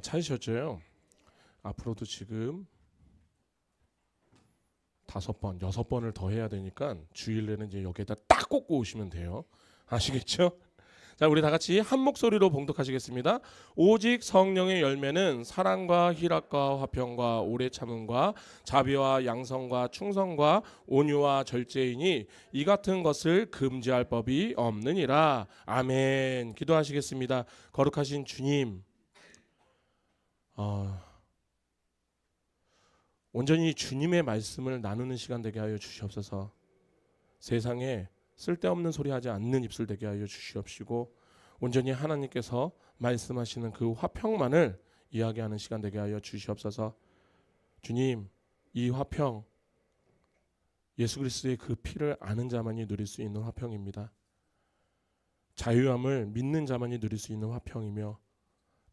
찾으셨죠? 앞으로도 지금 5번, 6번을 더 해야 되니까 주일내는 이제 여기에다 딱 꽂고 오시면 돼요. 아시겠죠? 자, 우리 다 같이 한 목소리로 봉독하시겠습니다. 오직 성령의 열매는 사랑과 희락과 화평과 오래 참음과 자비와 양성과 충성과 온유와 절제이니 이 같은 것을 금지할 법이 없느니라. 아멘. 기도하시겠습니다. 거룩하신 주님, 온전히 주님의 말씀을 나누는 시간 되게 하여 주시옵소서. 세상에 쓸데없는 소리 하지 않는 입술 되게 하여 주시옵시고, 온전히 하나님께서 말씀하시는 그 화평만을 이야기하는 시간 되게 하여 주시옵소서. 주님, 이 화평, 예수 그리스도의 그 피를 아는 자만이 누릴 수 있는 화평입니다. 자유함을 믿는 자만이 누릴 수 있는 화평이며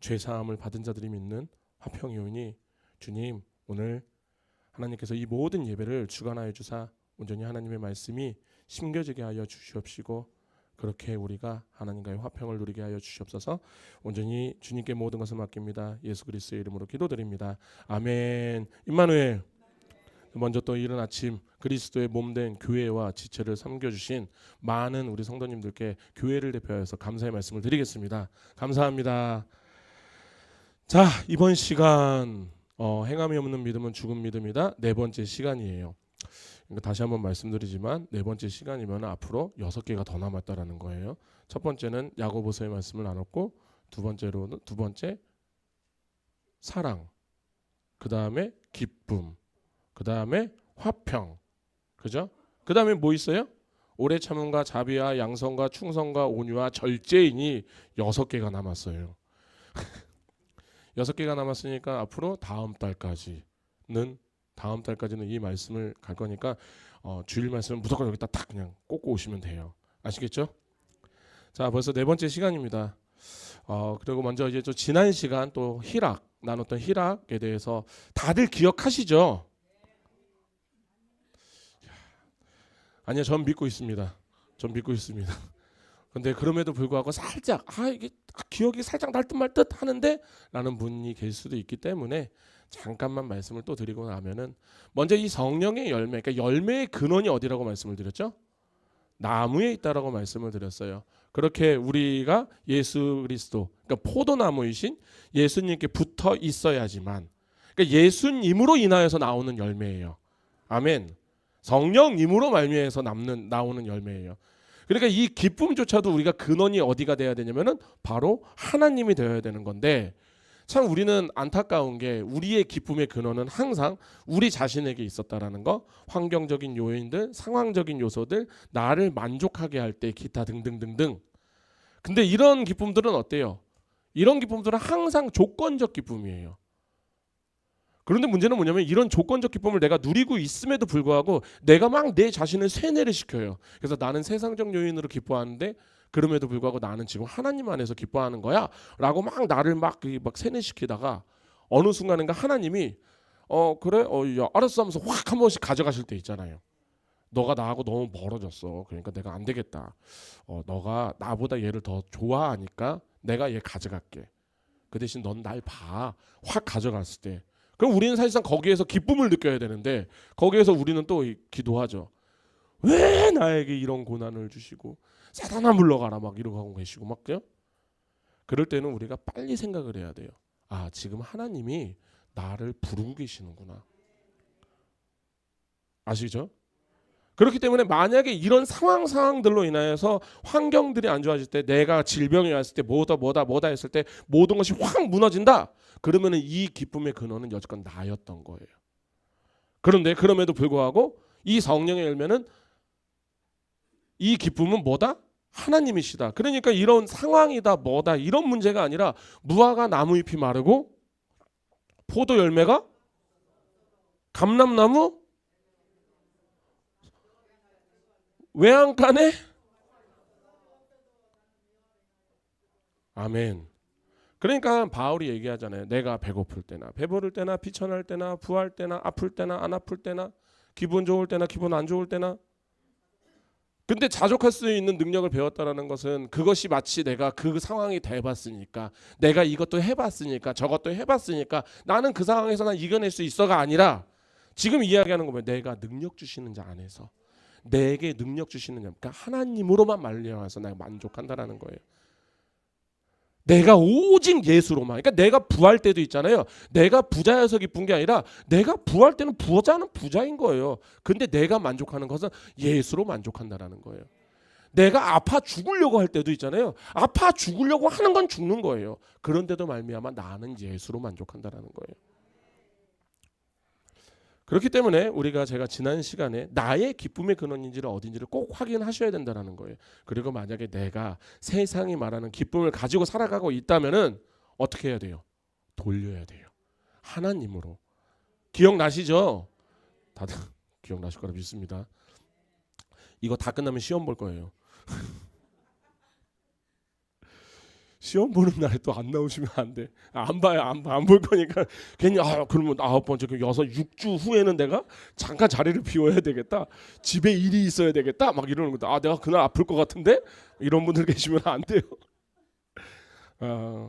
죄사함을 받은 자들이 믿는 화평이오니, 주님, 오늘 하나님께서 이 모든 예배를 주관하여 주사 온전히 하나님의 말씀이 심겨지게 하여 주시옵시고, 그렇게 우리가 하나님과의 화평을 누리게 하여 주시옵소서. 온전히 주님께 모든 것을 맡깁니다. 예수 그리스도의 이름으로 기도드립니다. 아멘. 임마누엘. 먼저 또 이른 아침 그리스도의 몸된 교회와 지체를 섬겨주신 많은 우리 성도님들께 교회를 대표해서 감사의 말씀을 드리겠습니다. 감사합니다. 자, 이번 시간 행함이 없는 믿음은 죽은 믿음이다. 4번째 시간이에요. 다시 한번 말씀드리지만 4번째 시간이면 앞으로 6개가 더 남았다라는 거예요. 첫 번째는 야고보서의 말씀을 나눴고, 두 번째 사랑, 그 다음에 기쁨, 그 다음에 화평, 그죠? 그 다음에 뭐 있어요? 오래 참음과 자비와 양성과 충성과 온유와 절제이니 6개가 남았어요. 6개가 남았으니까 앞으로 다음 달까지는 이 말씀을 갈 거니까 주일 말씀은 무조건 여기다 딱 그냥 꽂고 오시면 돼요. 아시겠죠? 자, 벌써 4번째 시간입니다. 그리고 먼저 이제 또 지난 시간 또 희락 나눴던 희락에 대해서 다들 기억하시죠? 아니요, 전 믿고 있습니다. 근데 그럼에도 불구하고 살짝 이게 기억이 살짝 날 듯 말 듯 하는데 라는 분이 계실 수도 있기 때문에 잠깐만 말씀을 또 드리고 나면은, 먼저 이 성령의 열매, 그러니까 열매의 근원이 어디라고 말씀을 드렸죠? 나무에 있다라고 말씀을 드렸어요. 그렇게 우리가 예수 그리스도, 그러니까 포도나무이신 예수님께 붙어 있어야지만, 그러니까 예수님으로 인하여서 나오는 열매예요. 아멘. 성령님으로 말미암아서 나오는 열매예요. 그러니까 이 기쁨조차도 우리가 근원이 어디가 돼야 되냐면은 바로 하나님이 되어야 되는 건데, 참 우리는 안타까운 게 우리의 기쁨의 근원은 항상 우리 자신에게 있었다라는 거, 환경적인 요인들, 상황적인 요소들, 나를 만족하게 할 때 기타 등등등등. 근데 이런 기쁨들은 어때요? 이런 기쁨들은 항상 조건적 기쁨이에요. 그런데 문제는 뭐냐면 이런 조건적 기쁨을 내가 누리고 있음에도 불구하고 내가 막 내 자신을 세뇌를 시켜요. 그래서 나는 세상적 요인으로 기뻐하는데 그럼에도 불구하고 나는 지금 하나님 안에서 기뻐하는 거야 라고 막 나를 막 세뇌시키다가 어느 순간인가 하나님이 그래? 야, 알았어 하면서 확 한 번씩 가져가실 때 있잖아요. 너가 나하고 너무 멀어졌어. 그러니까 내가 안 되겠다. 너가 나보다 얘를 더 좋아하니까 내가 얘 가져갈게. 그 대신 넌 날 봐. 확 가져갔을 때, 그럼 우리는 사실상 거기에서 기쁨을 느껴야 되는데, 거기에서 우리는 또 기도하죠. 왜 나에게 이런 고난을 주시고, 사단아 물러가라 막 이러고 하고 계시고 막요. 그럴 때는 우리가 빨리 생각을 해야 돼요. 지금 하나님이 나를 부르고 계시는구나. 아시죠? 그렇기 때문에 만약에 이런 상황들로 인하여서 환경들이 안 좋아질 때, 내가 질병이 왔을 때, 뭐다 했을 때 모든 것이 확 무너진다. 그러면은 이 기쁨의 근원은 여지껏 나였던 거예요. 그런데 그럼에도 불구하고 이 성령의 열매는, 이 기쁨은 뭐다? 하나님이시다. 그러니까 이런 상황이다 뭐다 이런 문제가 아니라, 무화과 나무잎이 마르고 포도 열매가 감람나무 외양간에, 아멘. 그러니까 바울이 얘기하잖아요. 내가 배고플 때나 배부를 때나 비천할 때나 부할 때나 아플 때나 안 아플 때나 기분 좋을 때나 기분 안 좋을 때나, 근데 자족할 수 있는 능력을 배웠다라는 것은 그것이 마치 내가 그 상황이 돼봤으니까, 내가 이것도 해봤으니까, 저것도 해봤으니까 나는 그 상황에서 난 이겨낼 수 있어가 아니라, 지금 이야기하는 거 보면 내가 능력 주시는 자 안에서, 내게 능력 주시는 자, 그러니까 하나님으로만 말미암아서 내가 만족한다라는 거예요. 내가 오직 예수로만. 그러니까 내가 부할 때도 있잖아요. 내가 부자여서 기쁜 게 아니라 내가 부할 때는 부자는 부자인 거예요. 근데 내가 만족하는 것은 예수로 만족한다라는 거예요. 내가 아파 죽으려고 할 때도 있잖아요. 아파 죽으려고 하는 건 죽는 거예요. 그런데도 말미암아 나는 예수로 만족한다라는 거예요. 그렇기 때문에 제가 지난 시간에 나의 기쁨의 근원인지를 어딘지를 꼭 확인하셔야 된다는 거예요. 그리고 만약에 내가 세상이 말하는 기쁨을 가지고 살아가고 있다면은 어떻게 해야 돼요? 돌려야 돼요. 하나님으로. 기억나시죠? 다들 기억나실 거라 믿습니다. 이거 다 끝나면 시험 볼 거예요. 시험 보는 날에 또 안 나오시면 안 돼. 안 봐요. 안 볼 거니까 괜히 그러면 9번째, 6주 후에는 내가 잠깐 자리를 비워야 되겠다. 집에 일이 있어야 되겠다. 막 이러는 거다. 내가 그날 아플 것 같은데? 이런 분들 계시면 안 돼요.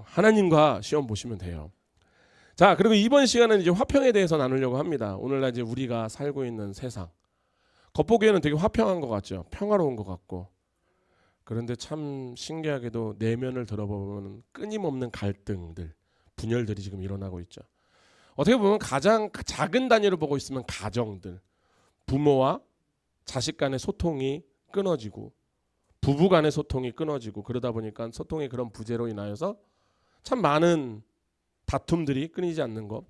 하나님과 시험 보시면 돼요. 자, 그리고 이번 시간은 이제 화평에 대해서 나누려고 합니다. 오늘날 이제 우리가 살고 있는 세상. 겉보기에는 되게 화평한 것 같죠. 평화로운 것 같고. 그런데 참 신기하게도 내면을 들어보면 끊임없는 갈등들, 분열들이 지금 일어나고 있죠. 어떻게 보면 가장 작은 단위로 보고 있으면 가정들, 부모와 자식 간의 소통이 끊어지고 부부 간의 소통이 끊어지고, 그러다 보니까 소통의 그런 부재로 인하여서 참 많은 다툼들이 끊이지 않는 것.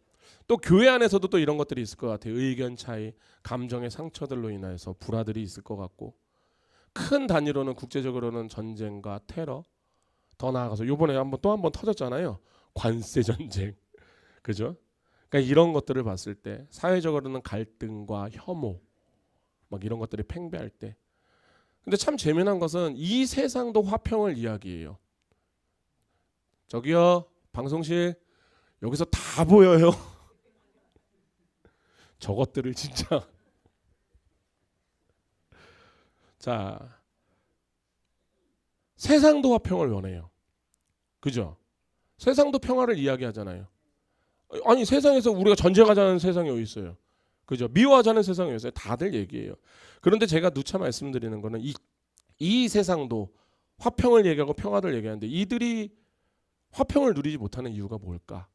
또 교회 안에서도 또 이런 것들이 있을 것 같아요. 의견 차이, 감정의 상처들로 인하여서 불화들이 있을 것 같고, 큰 단위로는 국제적으로는 전쟁과 테러, 더 나아가서 요번에 또 한 번 터졌잖아요. 관세 전쟁. 그죠? 그러니까 이런 것들을 봤을 때 사회적으로는 갈등과 혐오 막 이런 것들이 팽배할 때, 근데 참 재미난 것은 이 세상도 화평을 이야기해요. 저기요, 방송실 여기서 다 보여요. 저것들을 진짜. 자, 세상도 화평을 원해요. 그죠? 세상도 평화를 이야기하잖아요. 아니, 세상에서 우리가 전쟁하자는 세상이 어디 있어요? 그죠? 미워하자는 세상이 어디 있어요? 다들 얘기해요. 그런데 제가 누차 말씀드리는 거는 이 세상도 화평을 얘기하고 평화를 얘기하는데 이들이 화평을 누리지 못하는 이유가 뭘까?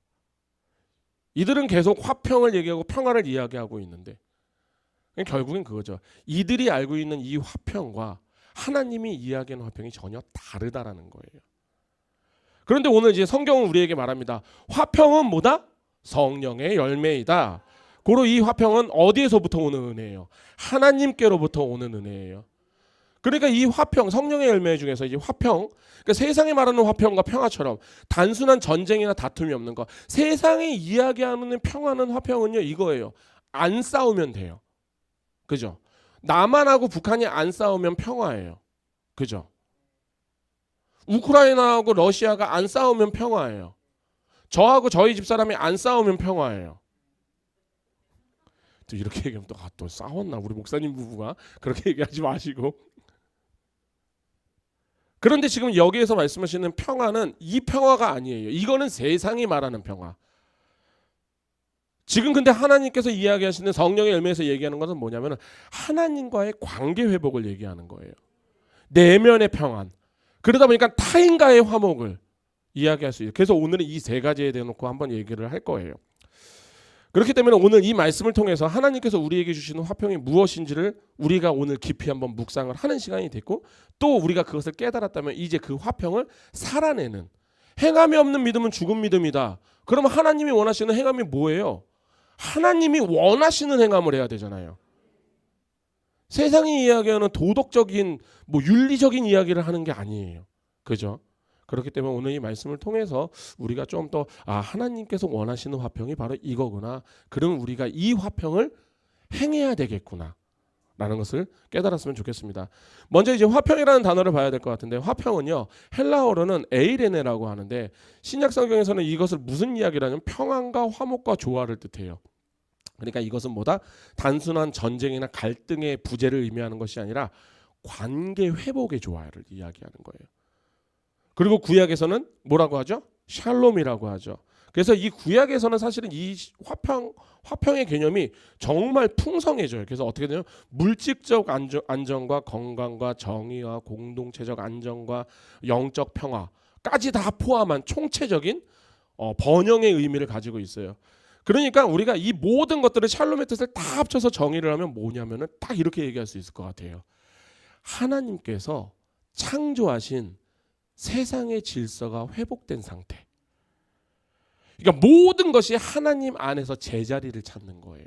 이들은 계속 화평을 얘기하고 평화를 이야기하고 있는데 결국엔 그거죠. 이들이 알고 있는 이 화평과 하나님이 이야기하는 화평이 전혀 다르다라는 거예요. 그런데 오늘 이제 성경은 우리에게 말합니다. 화평은 뭐다? 성령의 열매이다. 고로 이 화평은 어디에서부터 오는 은혜예요? 하나님께로부터 오는 은혜예요. 그러니까 이 화평, 성령의 열매 중에서 이 화평, 그러니까 세상에 말하는 화평과 평화처럼 단순한 전쟁이나 다툼이 없는 것, 세상이 이야기하는 평화는 화평은요 이거예요. 안 싸우면 돼요. 그죠? 남한하고 북한이 안 싸우면 평화예요. 그죠? 우크라이나하고 러시아가 안 싸우면 평화예요. 저하고 저희 집사람이 안 싸우면 평화예요. 또 이렇게 얘기하면 또 싸웠나 우리 목사님 부부가, 그렇게 얘기하지 마시고. 그런데 지금 여기에서 말씀하시는 평화는 이 평화가 아니에요. 이거는 세상이 말하는 평화. 지금 근데 하나님께서 이야기하시는 성령의 열매에서 얘기하는 것은 뭐냐면 하나님과의 관계 회복을 얘기하는 거예요. 내면의 평안. 그러다 보니까 타인과의 화목을 이야기할 수 있어요. 그래서 오늘은 이 세 가지에 대해놓고 한번 얘기를 할 거예요. 그렇기 때문에 오늘 이 말씀을 통해서 하나님께서 우리에게 주시는 화평이 무엇인지를 우리가 오늘 깊이 한번 묵상을 하는 시간이 됐고, 또 우리가 그것을 깨달았다면 이제 그 화평을 살아내는, 행함이 없는 믿음은 죽은 믿음이다. 그러면 하나님이 원하시는 행함이 뭐예요? 하나님이 원하시는 행함을 해야 되잖아요. 세상이 이야기하는 도덕적인 윤리적인 이야기를 하는 게 아니에요. 그죠? 그렇기 때문에 오늘 이 말씀을 통해서 우리가 좀 더 하나님께서 원하시는 화평이 바로 이거구나. 그럼 우리가 이 화평을 행해야 되겠구나 라는 것을 깨달았으면 좋겠습니다. 먼저 이제 화평이라는 단어를 봐야 될 것 같은데, 화평은요 헬라어로는 에이레네라고 하는데 신약 성경에서는 이것을 무슨 이야기라냐면 평안과 화목과 조화를 뜻해요. 그러니까 이것은 뭐다? 단순한 전쟁이나 갈등의 부재를 의미하는 것이 아니라 관계 회복의 조화를 이야기하는 거예요. 그리고 구약에서는 뭐라고 하죠? 샬롬이라고 하죠. 그래서 이 구약에서는 사실은 이 화평의 개념이 정말 풍성해져요. 그래서 어떻게 되냐면 물질적 안정과 건강과 정의와 공동체적 안정과 영적 평화까지 다 포함한 총체적인 번영의 의미를 가지고 있어요. 그러니까 우리가 이 모든 것들을 샬롬의 뜻을 다 합쳐서 정의를 하면 뭐냐면은 딱 이렇게 얘기할 수 있을 것 같아요. 하나님께서 창조하신 세상의 질서가 회복된 상태. 그러니까 모든 것이 하나님 안에서 제자리를 찾는 거예요.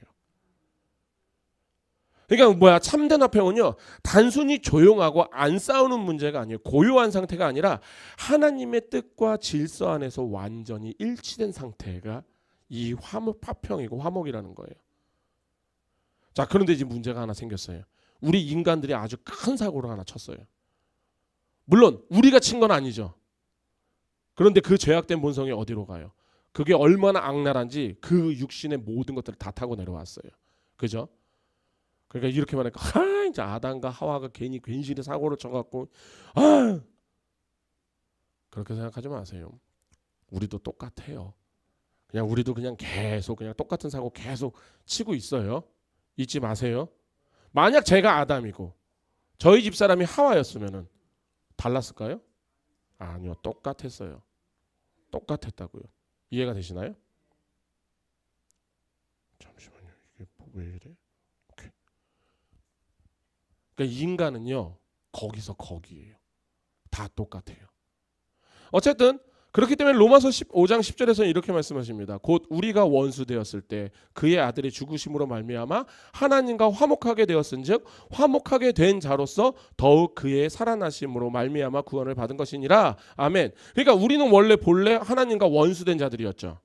그러니까 참된 화평은요, 단순히 조용하고 안 싸우는 문제가 아니에요. 고요한 상태가 아니라 하나님의 뜻과 질서 안에서 완전히 일치된 상태가 이 화평이고 화목이라는 거예요. 자, 그런데 이제 문제가 하나 생겼어요. 우리 인간들이 아주 큰 사고를 하나 쳤어요. 물론 우리가 친 건 아니죠. 그런데 그 죄악된 본성이 어디로 가요? 그게 얼마나 악랄한지 그 육신의 모든 것들을 다 타고 내려왔어요. 그죠? 그러니까 이렇게 말하니까 이제 아담과 하와가 괜히 괜시리 사고를 쳐갖고 그렇게 생각하지 마세요. 우리도 똑같아요. 우리도 계속 똑같은 사고 계속 치고 있어요. 잊지 마세요. 만약 제가 아담이고 저희 집 사람이 하와였으면은 달랐을까요? 아니요, 똑같았어요. 똑같았다고요. 이해가 되시나요? 잠시만요. 이게 왜 이래? 오케이. 그러니까 인간은요, 거기서 거기예요. 다 똑같아요. 어쨌든 그렇기 때문에 로마서 5장 10절에서는 이렇게 말씀하십니다. 곧 우리가 원수 되었을 때 그의 아들의 죽으심으로 말미암아 하나님과 화목하게 되었은즉 화목하게 된 자로서 더욱 그의 살아나심으로 말미암아 구원을 받은 것이니라. 아멘. 그러니까 우리는 본래 하나님과 원수된 자들이었죠.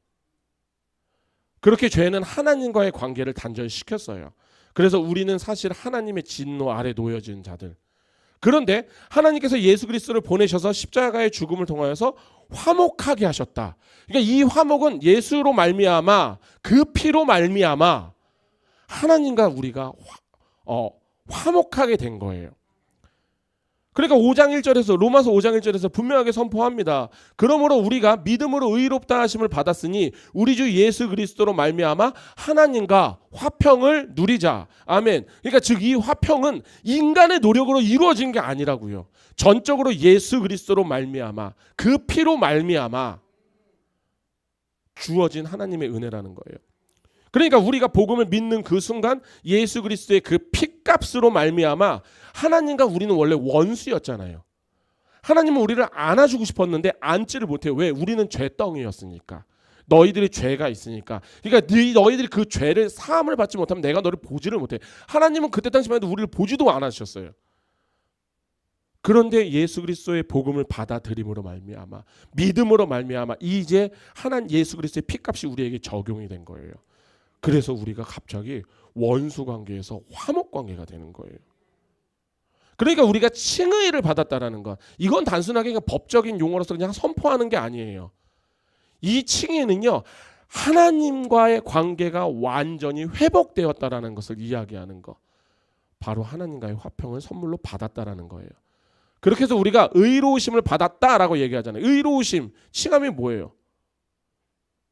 그렇게 죄는 하나님과의 관계를 단절시켰어요. 그래서 우리는 사실 하나님의 진노 아래 놓여진 자들. 그런데 하나님께서 예수 그리스도를 보내셔서 십자가의 죽음을 통하여서 화목하게 하셨다. 그러니까 이 화목은 예수로 말미암아, 그 피로 말미암아 하나님과 우리가 화목하게 된 거예요. 그러니까 5장 1절에서 로마서 5장 1절에서 분명하게 선포합니다. 그러므로 우리가 믿음으로 의롭다 하심을 받았으니 우리 주 예수 그리스도로 말미암아 하나님과 화평을 누리자. 아멘. 그러니까 즉 이 화평은 인간의 노력으로 이루어진 게 아니라고요. 전적으로 예수 그리스도로 말미암아 그 피로 말미암아 주어진 하나님의 은혜라는 거예요. 그러니까 우리가 복음을 믿는 그 순간 예수 그리스도의 그 피값으로 말미암아 하나님과 우리는 원래 원수였잖아요. 하나님은 우리를 안아주고 싶었는데 안지를 못해요. 왜? 우리는 죄덩이였으니까. 너희들이 죄가 있으니까. 그러니까 너희들이 그 죄를 사함을 받지 못하면 내가 너를 보지를 못해. 하나님은 그때 당시만 해도 우리를 보지도 않으셨어요. 그런데 예수 그리스도의 복음을 받아들임으로 말미암아 믿음으로 말미암아 이제 하나님 예수 그리스도의 피값이 우리에게 적용이 된 거예요. 그래서 우리가 갑자기 원수 관계에서 화목 관계가 되는 거예요. 그러니까 우리가 칭의를 받았다라는 것. 이건 단순하게 그냥 법적인 용어로서 그냥 선포하는 게 아니에요. 이 칭의는요. 하나님과의 관계가 완전히 회복되었다라는 것을 이야기하는 것. 바로 하나님과의 화평을 선물로 받았다라는 거예요. 그렇게 해서 우리가 의로우심을 받았다라고 얘기하잖아요. 의로우심, 칭함이 뭐예요?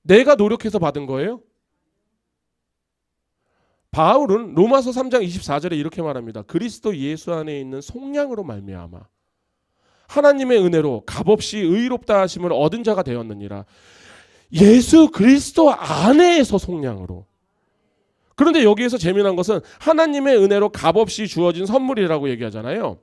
내가 노력해서 받은 거예요? 바울은 로마서 3장 24절에 이렇게 말합니다. 그리스도 예수 안에 있는 속량으로 말미암아 하나님의 은혜로 값없이 의롭다 하심을 얻은 자가 되었느니라. 예수 그리스도 안에서 속량으로. 그런데 여기에서 재미난 것은 하나님의 은혜로 값없이 주어진 선물이라고 얘기하잖아요.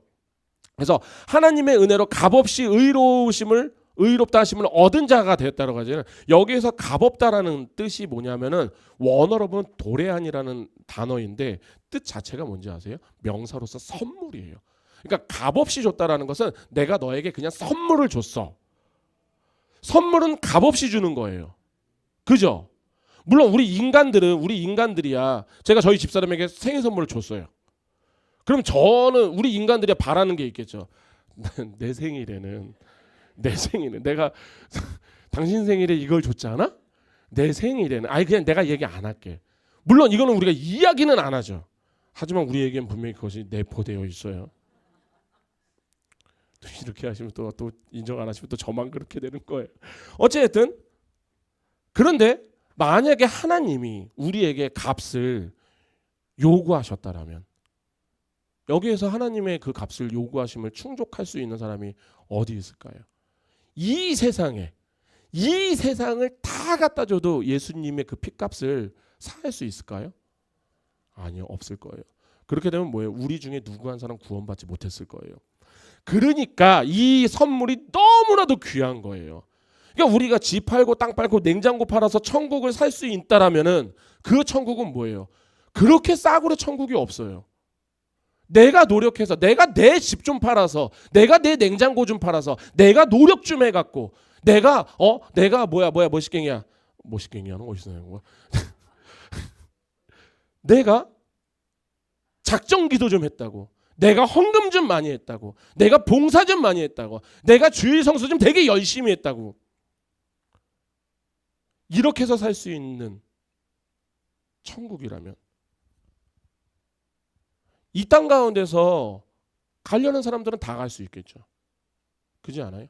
그래서 하나님의 은혜로 값없이 의롭다 하심을 얻은 자가 되었다고 하잖아요. 여기에서 값없다라는 뜻이 뭐냐면은 원어로 보면 도레안이라는 단어인데 뜻 자체가 뭔지 아세요? 명사로서 선물이에요. 그러니까 값없이 줬다라는 것은 내가 너에게 그냥 선물을 줬어. 선물은 값없이 주는 거예요. 그죠? 물론 우리 인간들이야. 제가 저희 집사람에게 생일 선물을 줬어요. 그럼 우리 인간들이 바라는 게 있겠죠. 내 생일에는 내가 당신 생일에 이걸 줬잖아? 내 생일에는 그냥 내가 얘기 안 할게. 물론 이거는 우리가 이야기는 안 하죠. 하지만 우리에겐 분명히 그것이 내포되어 있어요. 이렇게 하시면 또 인정 안 하시면 또 저만 그렇게 되는 거예요. 어쨌든 그런데 만약에 하나님이 우리에게 값을 요구하셨다라면 여기에서 하나님의 그 값을 요구하심을 충족할 수 있는 사람이 어디 있을까요? 이 세상을 다 갖다 줘도 예수님의 그 핏값을 살 수 있을까요? 아니요, 없을 거예요. 그렇게 되면 뭐예요? 우리 중에 누구 한 사람 구원받지 못했을 거예요. 그러니까 이 선물이 너무나도 귀한 거예요. 그러니까 우리가 집 팔고 땅 팔고 냉장고 팔아서 천국을 살 수 있다라면은 그 천국은 뭐예요? 그렇게 싸구려 천국이 없어요. 내가 노력해서 내가 내 집 좀 팔아서 내가 내 냉장고 좀 팔아서 내가 노력 좀 해갖고 내가 뭐야 머시갱이야는 어디서 나는 거야? 내가 작정 기도 좀 했다고, 내가 헌금 좀 많이 했다고, 내가 봉사 좀 많이 했다고, 내가 주일 성수 좀 되게 열심히 했다고, 이렇게 해서 살 수 있는 천국이라면 이 땅 가운데서 가려는 사람들은 다 갈 수 있겠죠. 그렇지 않아요?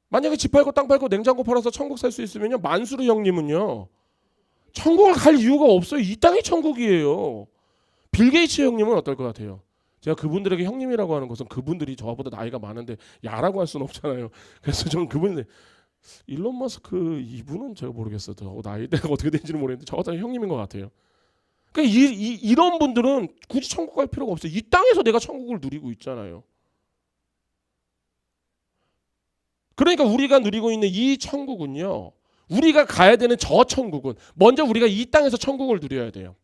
만약에 집 팔고 땅 팔고 냉장고 팔아서 천국 살 수 있으면요, 만수르 형님은요 천국을 갈 이유가 없어요. 이 땅이 천국이에요. 빌 게이츠 형님은 어떨 것 같아요? 제가 그분들에게 형님이라고 하는 것은 그분들이 저보다 나이가 많은데 야라고 할 수는 없잖아요. 그래서 저는 그분들 일론 머스크 이분은 제가 모르겠어요. 나이대가 어떻게 되는지는 모르겠는데 저 같은 형님인 것 같아요. 그러니까 이런 분들은 굳이 천국 갈 필요가 없어요. 이 땅에서 내가 천국을 누리고 있잖아요. 그러니까 우리가 누리고 있는 이 천국은요, 우리가 가야 되는 저 천국은 먼저 우리가 이 땅에서 천국을 누려야 돼요.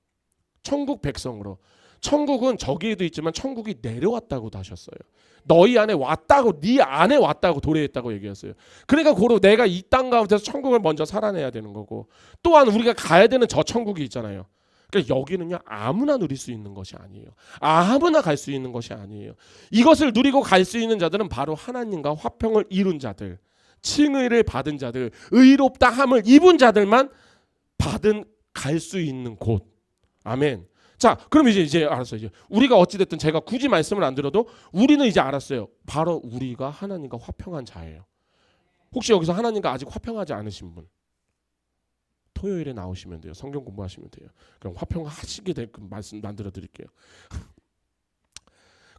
천국 백성으로. 천국은 저기에도 있지만 천국이 내려왔다고도 하셨어요. 너희 안에 왔다고, 네 안에 왔다고, 도래했다고 얘기했어요. 그러니까 고로 내가 이 땅 가운데서 천국을 먼저 살아내야 되는 거고, 또한 우리가 가야 되는 저 천국이 있잖아요. 그러니까 여기는요 아무나 누릴 수 있는 것이 아니에요. 아무나 갈 수 있는 것이 아니에요. 이것을 누리고 갈 수 있는 자들은 바로 하나님과 화평을 이룬 자들, 칭의를 받은 자들, 의롭다 함을 입은 자들만 갈 수 있는 곳. 아멘. 자, 그럼 이제 알았어요. 이제 우리가 어찌 됐든 제가 굳이 말씀을 안 드려도 우리는 이제 알았어요. 바로 우리가 하나님과 화평한 자예요. 혹시 여기서 하나님과 아직 화평하지 않으신 분, 토요일에 나오시면 돼요. 성경 공부하시면 돼요. 그럼 화평하시게 될 말씀 만들어 드릴게요.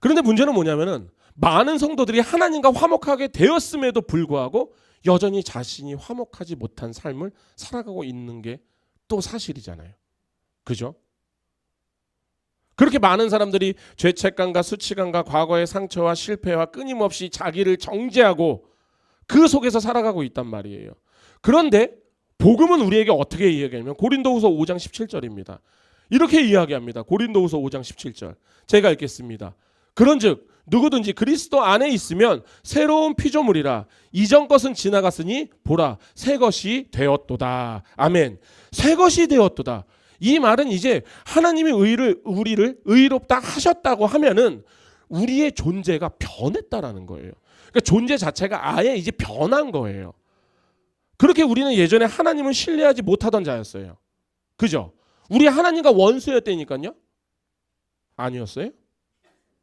그런데 문제는 뭐냐면은 많은 성도들이 하나님과 화목하게 되었음에도 불구하고 여전히 자신이 화목하지 못한 삶을 살아가고 있는 게 또 사실이잖아요. 그죠? 그렇게 많은 사람들이 죄책감과 수치감과 과거의 상처와 실패와 끊임없이 자기를 정죄하고 그 속에서 살아가고 있단 말이에요. 그런데 복음은 우리에게 어떻게 이야기하냐면 고린도후서 5장 17절입니다. 이렇게 이야기합니다. 고린도후서 5장 17절. 제가 읽겠습니다. 그런즉 누구든지 그리스도 안에 있으면 새로운 피조물이라. 이전 것은 지나갔으니 보라 새 것이 되었도다. 아멘. 새 것이 되었도다. 이 말은 이제 하나님이 우리를 의롭다 하셨다고 하면은 우리의 존재가 변했다라는 거예요. 그러니까 존재 자체가 아예 이제 변한 거예요. 그렇게 우리는 예전에 하나님을 신뢰하지 못하던 자였어요. 그죠? 우리 하나님과 원수였다니까요. 아니었어요?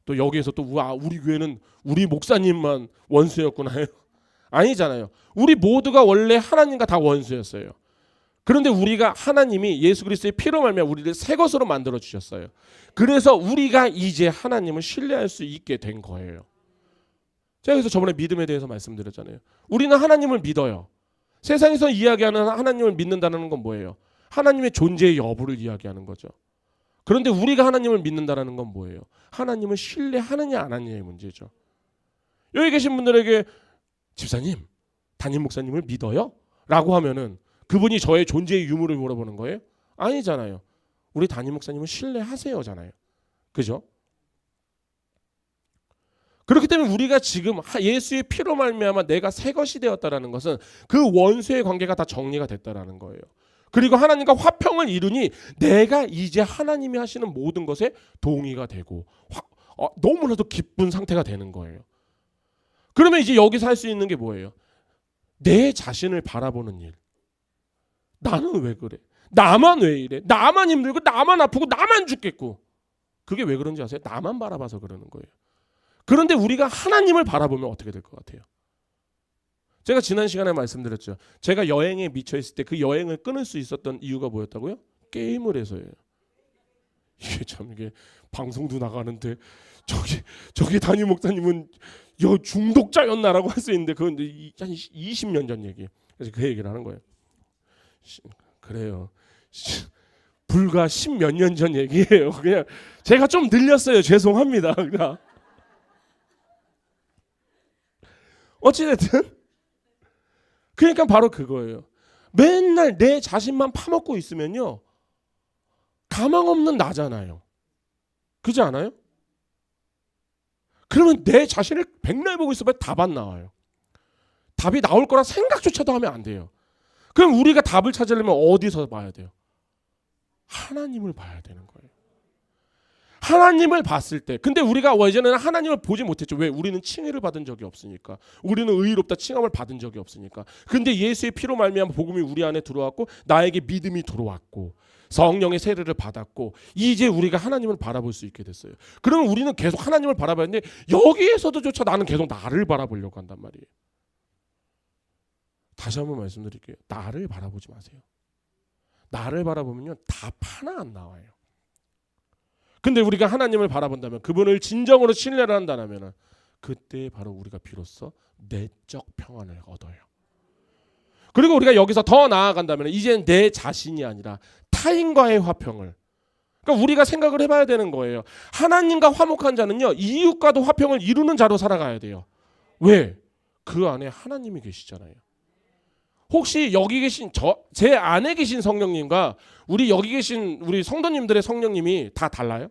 또 여기에서 또 우리 교회는 우리 목사님만 원수였구나요? 아니잖아요. 우리 모두가 원래 하나님과 다 원수였어요. 그런데 우리가 하나님이 예수 그리스도의 피로 말미암아 우리를 새 것으로 만들어 주셨어요. 그래서 우리가 이제 하나님을 신뢰할 수 있게 된 거예요. 제가 그래서 저번에 믿음에 대해서 말씀드렸잖아요. 우리는 하나님을 믿어요. 세상에서 이야기하는 하나님을 믿는다는 건 뭐예요? 하나님의 존재의 여부를 이야기하는 거죠. 그런데 우리가 하나님을 믿는다는 건 뭐예요? 하나님을 신뢰하느냐 안 하느냐의 문제죠. 여기 계신 분들에게 집사님, 담임 목사님을 믿어요? 라고 하면은 그분이 저의 존재의 유무를 물어보는 거예요? 아니잖아요. 우리 담임 목사님을 신뢰하세요잖아요. 그죠? 그렇기 때문에 우리가 지금 예수의 피로 말미암아 내가 새 것이 되었다라는 것은 그 원수의 관계가 다 정리가 됐다라는 거예요. 그리고 하나님과 화평을 이루니 내가 이제 하나님이 하시는 모든 것에 동의가 되고 너무나도 기쁜 상태가 되는 거예요. 그러면 이제 여기서 할 수 있는 게 뭐예요? 내 자신을 바라보는 일. 나는 왜 그래? 나만 왜 이래? 나만 힘들고 나만 아프고 나만 죽겠고. 그게 왜 그런지 아세요? 나만 바라봐서 그러는 거예요. 그런데 우리가 하나님을 바라보면 어떻게 될 것 같아요? 제가 지난 시간에 말씀드렸죠. 제가 여행에 미쳐 있을 때 그 여행을 끊을 수 있었던 이유가 뭐였다고요? 게임을 해서예요. 이게 참 이게 방송도 나가는데 저기 담임 목사님은 중독자였나라고 할 수 있는데 그건 한 20년 전 얘기. 그래서 그 얘기를 하는 거예요. 그래요. 불과 10몇 년 전 얘기예요. 그냥 제가 좀 늘렸어요. 죄송합니다. 그냥 어찌됐든 그러니까 바로 그거예요. 맨날 내 자신만 파먹고 있으면요, 가망 없는 나잖아요. 그렇지 않아요? 그러면 내 자신을 백날 보고 있으면 답 안 나와요. 답이 나올 거라 생각조차도 하면 안 돼요. 그럼 우리가 답을 찾으려면 어디서 봐야 돼요? 하나님을 봐야 되는 거예요. 하나님을 봤을 때, 근데 우리가 예전에는 하나님을 보지 못했죠. 왜? 우리는 칭의를 받은 적이 없으니까. 우리는 의롭다 칭함을 받은 적이 없으니까. 근데 예수의 피로 말미암아 복음이 우리 안에 들어왔고, 나에게 믿음이 들어왔고, 성령의 세례를 받았고, 이제 우리가 하나님을 바라볼 수 있게 됐어요. 그러면 우리는 계속 하나님을 바라봤는데 여기에서도조차 나는 계속 나를 바라보려고 한단 말이에요. 다시 한번 말씀드릴게요. 나를 바라보지 마세요. 나를 바라보면요, 답 하나 안 나와요. 근데 우리가 하나님을 바라본다면, 그분을 진정으로 신뢰를 한다면, 그때 바로 우리가 비로소 내적 평안을 얻어요. 그리고 우리가 여기서 더 나아간다면 이제는 내 자신이 아니라 타인과의 화평을, 그러니까 우리가 생각을 해봐야 되는 거예요. 하나님과 화목한 자는요, 이웃과도 화평을 이루는 자로 살아가야 돼요. 왜? 그 안에 하나님이 계시잖아요. 혹시 여기 계신 제 안에 계신 성령님과 우리 여기 계신 우리 성도님들의 성령님이 다 달라요?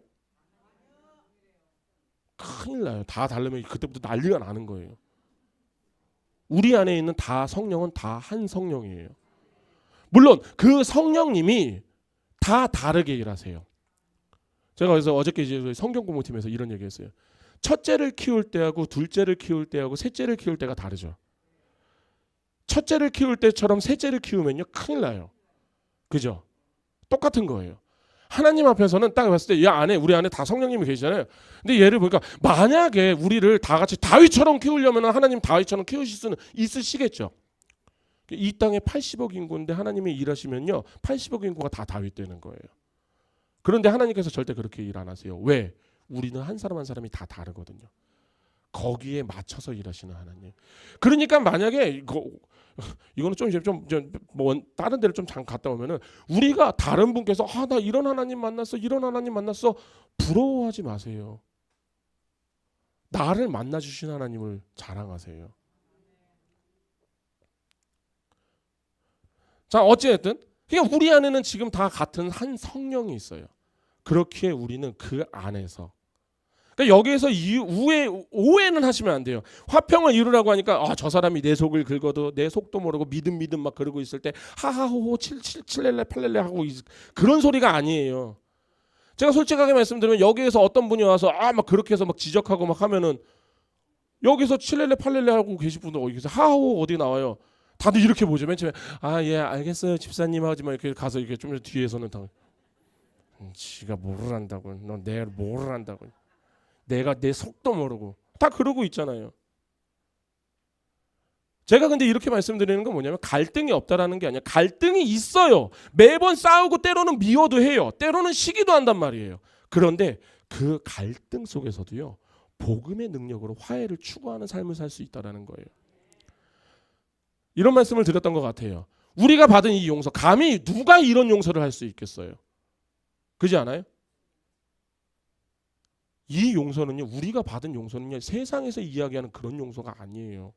큰일 나요. 다 다르면 그때부터 난리가 나는 거예요. 우리 안에 있는 다 성령은 다 한 성령이에요. 물론 그 성령님이 다 다르게 일하세요. 제가 그래서 어저께 이제 성경 공부팀에서 이런 얘기했어요. 첫째를 키울 때하고 둘째를 키울 때하고 셋째를 키울 때가 다르죠. 첫째를 키울 때처럼 셋째를 키우면요, 큰일 나요. 그죠? 똑같은 거예요. 하나님 앞에서는 딱 봤을 때 우리 안에 다 성령님이 계시잖아요. 근데 얘를 보니까 만약에 우리를 다 같이 다윗처럼 키우려면 하나님 다윗처럼 키우실 수는 있으시겠죠. 이 땅에 80억 인구인데 하나님이 일하시면요, 80억 인구가 다 다윗 되는 거예요. 그런데 하나님께서 절대 그렇게 일 안 하세요. 왜? 우리는 한 사람 한 사람이 다 다르거든요. 거기에 맞춰서 일하시는 하나님. 그러니까 만약에 이거는 좀 다른 데를 좀 갔다 오면은 우리가 다른 분께서 나 이런 하나님 만났어, 이런 하나님 만났어, 부러워하지 마세요. 나를 만나 주신 하나님을 자랑하세요. 자, 어찌됐든 그러니까 우리 안에는 지금 다 같은 한 성령이 있어요. 그렇기에 우리는 그 안에서, 그러니까 여기에서 오해는 하시면 안 돼요. 화평을 이루라고 하니까 저 사람이 내 속을 긁어도 내 속도 모르고 믿음 막 그러고 있을 때 하하호호 칠렐레 팔렐레 하고 그런 소리가 아니에요. 제가 솔직하게 말씀드리면 여기에서 어떤 분이 와서 막 그렇게 해서 막 지적하고 막 하면은 여기서 칠렐레 팔렐레 하고 계신 분들 어디서 하하호 어디 나와요? 다들 이렇게 보죠. 맨 처음에 예 알겠어요 집사님 하지만 이렇게 가서 이렇게 좀 뒤에서는 다 지가 뭐를 한다고, 너 내가 뭐를 한다고, 내가 내 속도 모르고 다 그러고 있잖아요. 제가 근데 이렇게 말씀드리는 건 뭐냐면 갈등이 없다라는 게 아니라 갈등이 있어요. 매번 싸우고 때로는 미워도 해요. 때로는 시기도 한단 말이에요. 그런데 그 갈등 속에서도요, 복음의 능력으로 화해를 추구하는 삶을 살 수 있다라는 거예요. 이런 말씀을 드렸던 것 같아요. 우리가 받은 이 용서, 감히 누가 이런 용서를 할 수 있겠어요? 그렇지 않아요? 이 용서는요, 우리가 받은 용서는요, 세상에서 이야기하는 그런 용서가 아니에요.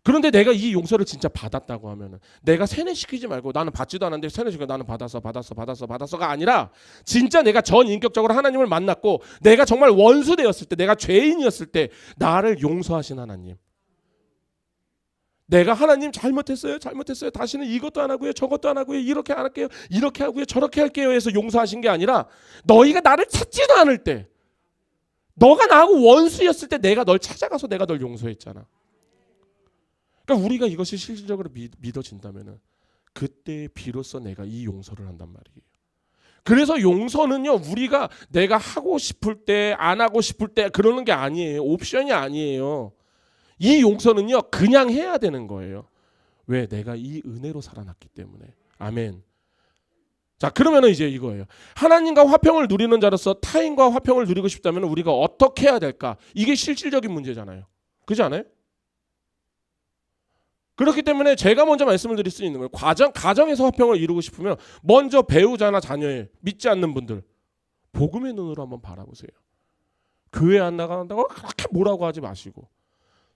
그런데 내가 이 용서를 진짜 받았다고 하면은, 내가 세뇌시키지 말고 나는 받지도 않았는데 세뇌시키고 나는 받았어가 아니라 진짜 내가 전인격적으로 하나님을 만났고 내가 정말 원수 되었을 때, 내가 죄인이었을 때 나를 용서하신 하나님. 내가 하나님 잘못했어요. 다시는 이것도 안 하고요. 저것도 안 하고요. 이렇게 안 할게요. 이렇게 하고요. 저렇게 할게요 해서 용서하신 게 아니라 너희가 나를 찾지도 않을 때, 너가 나하고 원수였을 때 내가 널 찾아가서 내가 널 용서했잖아. 그러니까 우리가 이것이 실질적으로 믿어진다면은 그때 비로소 내가 이 용서를 한단 말이에요. 그래서 용서는요, 우리가 내가 하고 싶을 때, 안 하고 싶을 때 그러는 게 아니에요. 옵션이 아니에요. 이 용서는요, 그냥 해야 되는 거예요. 왜? 내가 이 은혜로 살아났기 때문에. 아멘. 자, 그러면은 이제 이거예요. 하나님과 화평을 누리는 자로서 타인과 화평을 누리고 싶다면 우리가 어떻게 해야 될까? 이게 실질적인 문제잖아요. 그렇지 않아요? 그렇기 때문에 제가 먼저 말씀을 드릴 수 있는 거예요. 가정에서 화평을 이루고 싶으면 먼저 배우자나 자녀의 믿지 않는 분들 복음의 눈으로 한번 바라보세요. 교회 안 나간다고 그렇게 뭐라고 하지 마시고,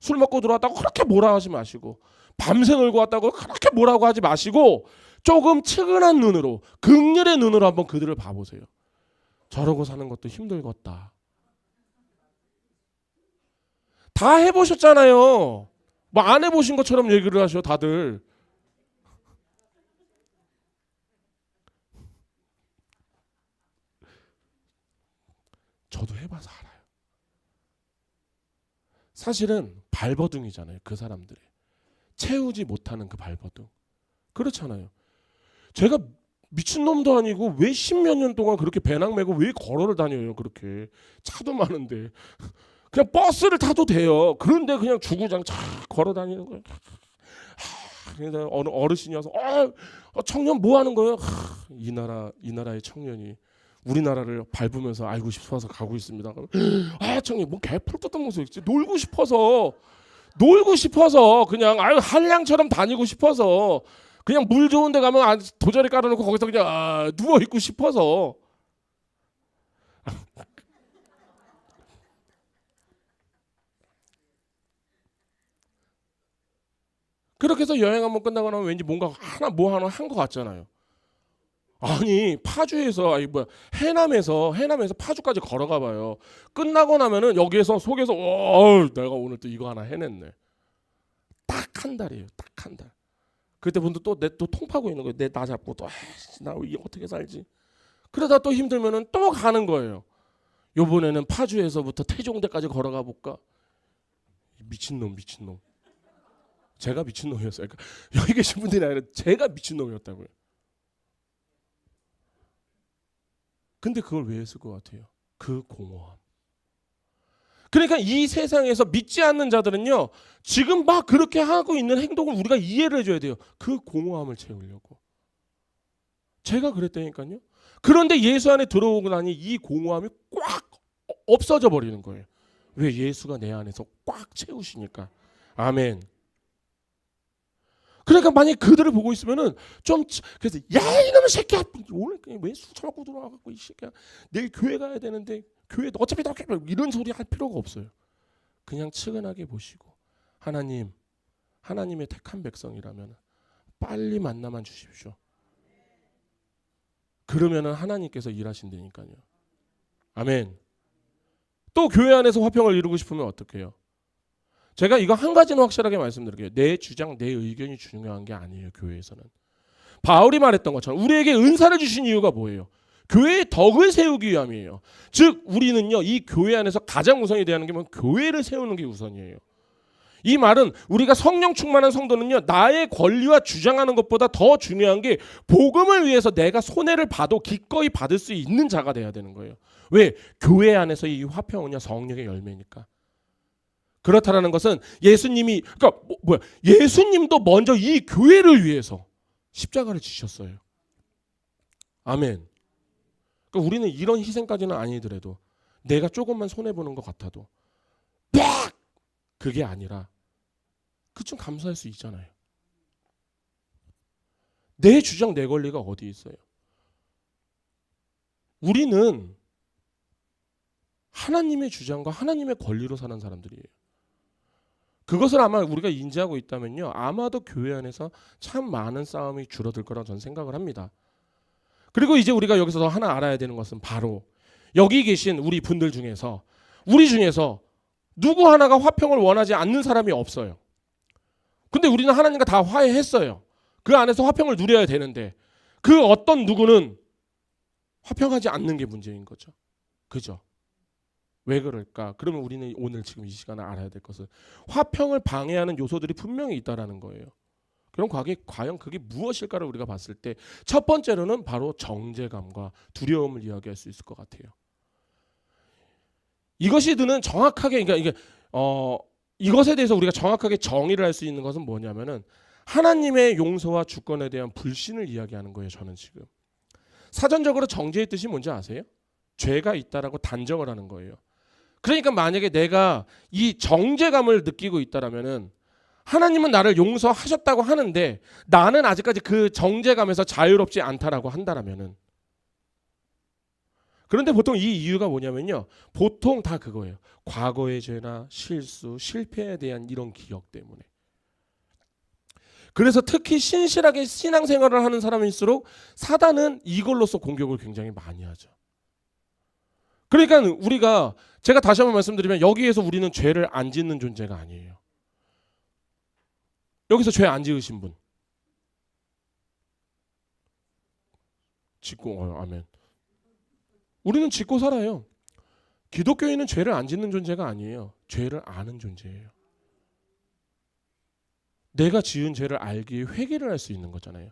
술 먹고 들어왔다고 그렇게 뭐라 하지 마시고, 밤새 놀고 왔다고 그렇게 뭐라고 하지 마시고, 조금 측은한 눈으로, 긍휼의 눈으로 한번 그들을 봐보세요. 저러고 사는 것도 힘들겠다. 다 해보셨잖아요. 뭐 안 해보신 것처럼 얘기를 하셔 다들. 저도 해봐서 알아요. 사실은 발버둥이잖아요. 그 사람들이 채우지 못하는 그 발버둥. 그렇잖아요. 제가 미친놈도 아니고 왜 십몇 년 동안 그렇게 배낭 메고 왜 걸어를 다녀요. 그렇게 차도 많은데 그냥 버스를 타도 돼요. 그런데 그냥 주구장 차 걸어 다니는 거예요. 그래서 어느 어르신이 와서 청년 뭐 하는 거예요? 이 나라의 청년이 우리나라를 밟으면서 알고 싶어서 가고 있습니다. 청년 뭐 개풀 떴던 모습 있지. 놀고 싶어서 그냥 한량처럼 다니고 싶어서 그냥 물 좋은 데 가면 도자리 깔아놓고 거기서 그냥 누워 있고 싶어서. 그렇게 해서 여행 한번 끝나고 나면 왠지 뭔가 하나 한 것 같잖아요. 아니 파주에서 해남에서 파주까지 걸어가 봐요. 끝나고 나면은 여기에서 속에서 내가 오늘 또 이거 하나 해냈네. 딱 한 달이에요. 딱 한 달. 그때 분도 또 내 또 통파고 있는 거예요. 내 나 잡고 또 나 어떻게 살지? 그러다 또 힘들면은 또 가는 거예요. 요번에는 파주에서부터 태종대까지 걸어가 볼까? 미친놈. 제가 미친놈이었어요. 그러니까 여기 계신 분들이 아니라 제가 미친놈이었다고요. 근데 그걸 왜 했을 것 같아요? 그 공허함. 그러니까 이 세상에서 믿지 않는 자들은요, 지금 막 그렇게 하고 있는 행동을 우리가 이해를 해줘야 돼요. 그 공허함을 채우려고. 제가 그랬다니까요. 그런데 예수 안에 들어오고 나니 이 공허함이 꽉 없어져 버리는 거예요. 왜? 예수가 내 안에서 꽉 채우시니까. 아멘. 그러니까 만약 그들을 보고 있으면은 그래서 야 이놈의 새끼야, 오늘 왜 술 처먹고 들어와갖고 이 새끼야, 내일 교회 가야 되는데 교회 어차피 다 이런 소리 할 필요가 없어요. 그냥 측은하게 보시고, 하나님의 택한 백성이라면 빨리 만나만 주십시오. 그러면은 하나님께서 일하신다니까요. 아멘. 또 교회 안에서 화평을 이루고 싶으면 어떻게 해요? 제가 이거 한 가지는 확실하게 말씀드릴게요. 내 주장, 내 의견이 중요한 게 아니에요. 교회에서는. 바울이 말했던 것처럼 우리에게 은사를 주신 이유가 뭐예요? 교회의 덕을 세우기 위함이에요. 즉 우리는요, 이 교회 안에서 가장 우선이 되는 게 교회를 세우는 게 우선이에요. 이 말은 우리가 성령 충만한 성도는요, 나의 권리와 주장하는 것보다 더 중요한 게 복음을 위해서 내가 손해를 봐도 기꺼이 받을 수 있는 자가 돼야 되는 거예요. 왜? 교회 안에서 이 화평은요, 성령의 열매니까. 그렇다라는 것은 예수님도 먼저 이 교회를 위해서 십자가를 지셨어요. 아멘. 그러니까 우리는 이런 희생까지는 아니더라도 내가 조금만 손해보는 것 같아도 그게 아니라 그좀 감사할 수 있잖아요. 내 주장, 내 권리가 어디 있어요? 우리는 하나님의 주장과 하나님의 권리로 사는 사람들이에요. 그것을 아마 우리가 인지하고 있다면요, 아마도 교회 안에서 참 많은 싸움이 줄어들 거라고 저는 생각을 합니다. 그리고 이제 우리가 여기서 더 하나 알아야 되는 것은 바로 여기 계신 우리 분들 중에서, 우리 중에서 누구 하나가 화평을 원하지 않는 사람이 없어요. 근데 우리는 하나님과 다 화해했어요. 그 안에서 화평을 누려야 되는데 그 어떤 누구는 화평하지 않는 게 문제인 거죠. 그죠? 왜 그럴까? 그러면 우리는 오늘 지금 이 시간에 알아야 될 것은 화평을 방해하는 요소들이 분명히 있다라는 거예요. 그럼 과연 그게 무엇일까를 우리가 봤을 때 첫 번째로는 바로 정죄감과 두려움을 이야기할 수 있을 것 같아요. 이것이 드는 정확하게 그러니까 이것에 대해서 우리가 정확하게 정의를 할 수 있는 것은 뭐냐면은 하나님의 용서와 주권에 대한 불신을 이야기하는 거예요. 저는 지금 사전적으로 정죄의 뜻이 뭔지 아세요? 죄가 있다라고 단정을 하는 거예요. 그러니까 만약에 내가 이 정죄감을 느끼고 있다라면은 하나님은 나를 용서하셨다고 하는데 나는 아직까지 그 정죄감에서 자유롭지 않다라고 한다라면은, 그런데 보통 이 이유가 뭐냐면요, 보통 다 그거예요. 과거의 죄나 실수, 실패에 대한 이런 기억 때문에. 그래서 특히 신실하게 신앙생활을 하는 사람일수록 사단은 이걸로서 공격을 굉장히 많이 하죠. 그러니까 우리가, 제가 다시 한번 말씀드리면 여기에서 우리는 죄를 안 짓는 존재가 아니에요. 여기서 죄 안 지으신 분 짓고, 아멘. 우리는 짓고 살아요. 기독교인은 죄를 안 짓는 존재가 아니에요. 죄를 아는 존재예요. 내가 지은 죄를 알기에 회개를 할 수 있는 거잖아요.